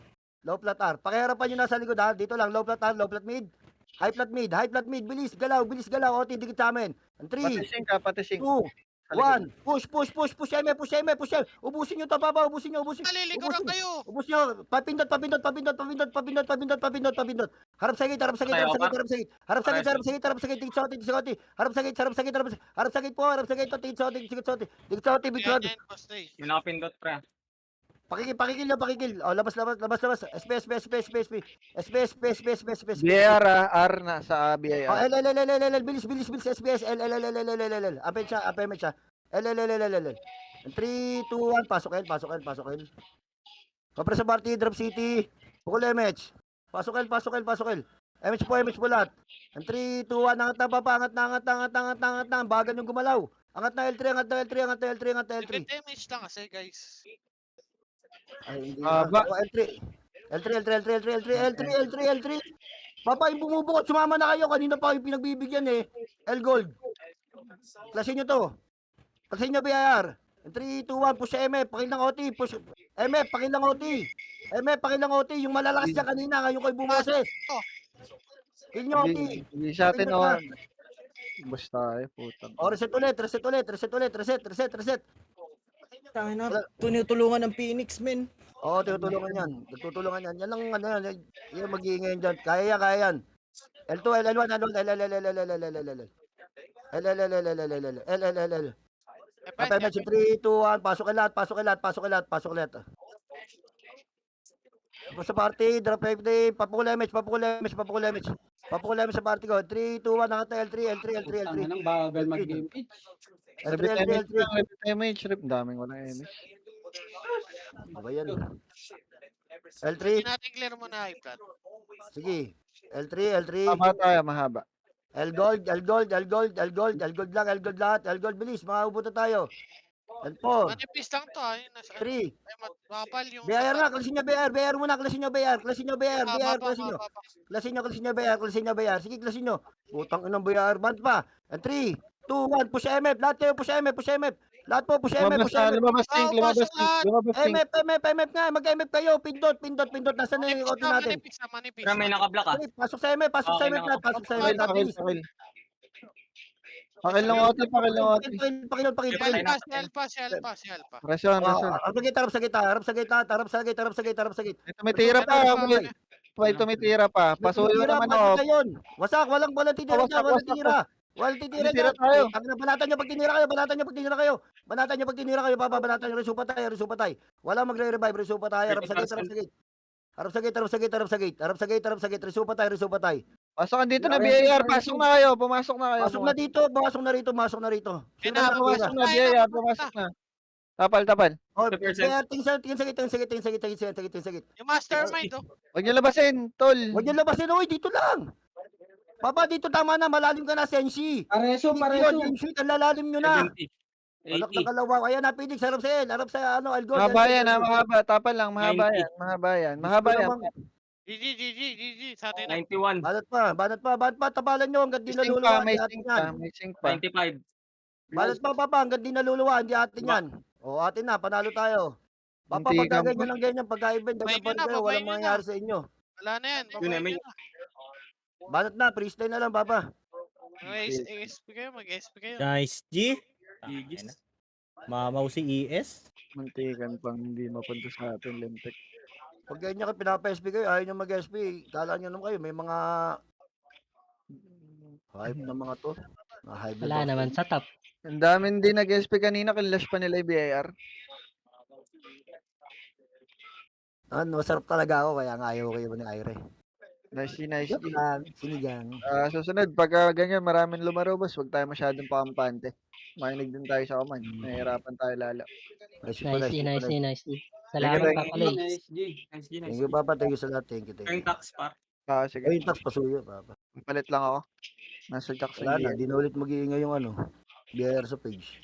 Pakiharapan nyo nasa likod ha. Dito lang, low plat mid. High plat mid. Bilis, galaw. OT, dikit sa amin. And 3, Pati 2, 1. Push. MF. Ubusin nyo to, papa. Ubusin nyo. Nalilikuran kayo. Ubus nyo. Papindot. Harap sa gate. Dikit sa OT. Harap sa gate po. Dikit sa OT. Big Yan, crowd. boss day. May nakapindot, pre. Pakikil. Oh, labas. SP. BIR R na sa Oh, BIR. L. Bilis. SBS. L. Apen siya. L. 3, 2, 1. Pasok L. Kapre sa party, drop city. Pukul MH. Pasok L. MH po lahat. 3, 2, 1. Angat na, papa. Angat na. Bagal yung gumalaw. Angat na L3. Defend damage lang kasi, guys. Ay, hindi Ba? na. L3. Papa, yung bumubukot, sumama na kayo. Kanina pa yung pinagbibigyan eh. L Gold. Klasin nyo to. Klasin nyo BIR. 3, 2, 1, push MF. Pakilang OT. Push MF, pakilang OT. Yung malalakas niya kanina, ngayon kayo bumoses. Kill nyo OT. Hindi sa atin o. Basta tayo, putang. O, reset ulit. Tangina, tinutulungan ng Phoenix, men. Oo, tutulungan yan. Yan lang, yung mag-iingay dyan. Kaya yan. L2, L1, L. Kapay match, 3, 2, 1, pasok lahat. Sa party, drop 50, papukul MH. Sa party ko. 3, 2, 1, angat na L3. Ang bagal mag-game pitch. Rip, daming walang image. Aba yan. L3, Hindi natin clear muna high plat. sige. L3. Mahaba. L gold lahat. L gold, bilis, makaupunta tayo. L4, Manipis lang to, ay. 3. Makapal yung... BIR nga, klasin nyo BIR muna, klasin nyo BIR. Klasin nyo. Sige, klasin nyo. Putang inang BIR, band pa. And 3, 2, 1, push MF. Lahat kayo, push MF. Lahat po, push MF. Lumabas MF nga, mag-MF kayo. Pindot. Nasaan na yung OT natin? Manipis. Pre, may nakablock, ah. Pasok sa MF lahat. Bilis. Pakil lang OT. Pakilol. Alpa. Rasyon. Harap sa gate. Ito may tira pa. Tumitira pa. Pasuyo naman ako. Wasak, walang titira dyan, walang titira. Walang titira Titira dyan. tayo. Banatan nyo pag tinira kayo, papa, banatan nyo, resupa tayo. Walang magre-revive, resupa tayo, harap sa gate. Resupa tayo. Pasokan dito na BIR. Pasok na kayo. Pumasok na kayo. Pasok na rito. Sino na Pumasok na BIR. Pumasok na. Tapal. Oh, Percent. tingin sa gate. Yung mastermind, oh. Huwag niyo labasin, tol. Huwag nyo labasin, oy, dito lang. Papa, dito tama na, malalim ka na, Senshi. Pareso. Senshi, ang lalalim nyo na. 70. Walang 80. nakalawa. Ayan na, Phoenix, harap sa Algod. Mahaba yan, ha? Mahaba. Tapal lang. Mahaba yan. GG, sa atin na. 91. Banat pa, tabalan nyo hanggang di May sync pa, naluluwa, may di atin sync yan. pa, may sync pa. 95. Banat pa, papa, hanggang di naluluwa, di atin Ba- yan. O, atin na, panalo tayo. Papa, Hindi pagka ka- ganyan, pagka-event, Babayin ganyan pa rin nyo na, kayo, babayin walang nyo mangyayari sa inyo. Wala na yan, Yun, babayin may- nyo na. Banat na, freestyle na lang, papa. Mag-SP kayo, mag-SP kayo. Nice G. GG. Mamaw si ES. Muntikan pang hindi mapunta sa atin, Lentek. Pag ganyan kayo, pinapa-SP kayo, ayaw nyo mag-SP, kala nyo naman kayo, may mga hype na mga to. Mga hype Wala naman sa top. Ang dami din nag-SP kanina, kinlash pa nila yung BIR. Masarap talaga ako, kaya nga ayaw kayo ni Ire. Nice. Joke lang, sinigang. Susunod, pagka ganyan, maraming lumaro, boss, huwag tayo masyadong pakampante. Makinig din tayo sa command. Nahihirapan tayo lalo. Nice. Salamat, Thank you. Papa Lay. Nice G, Thank nice you, G. papa. Thank you sa lahat. Thank you. Turn tax, par. Sige. Ayun, tax pasuyo, papa. Palit lang ako. Nasa Jackson Wala na, GM. di na ulit mag-iingay yung BIR sa page.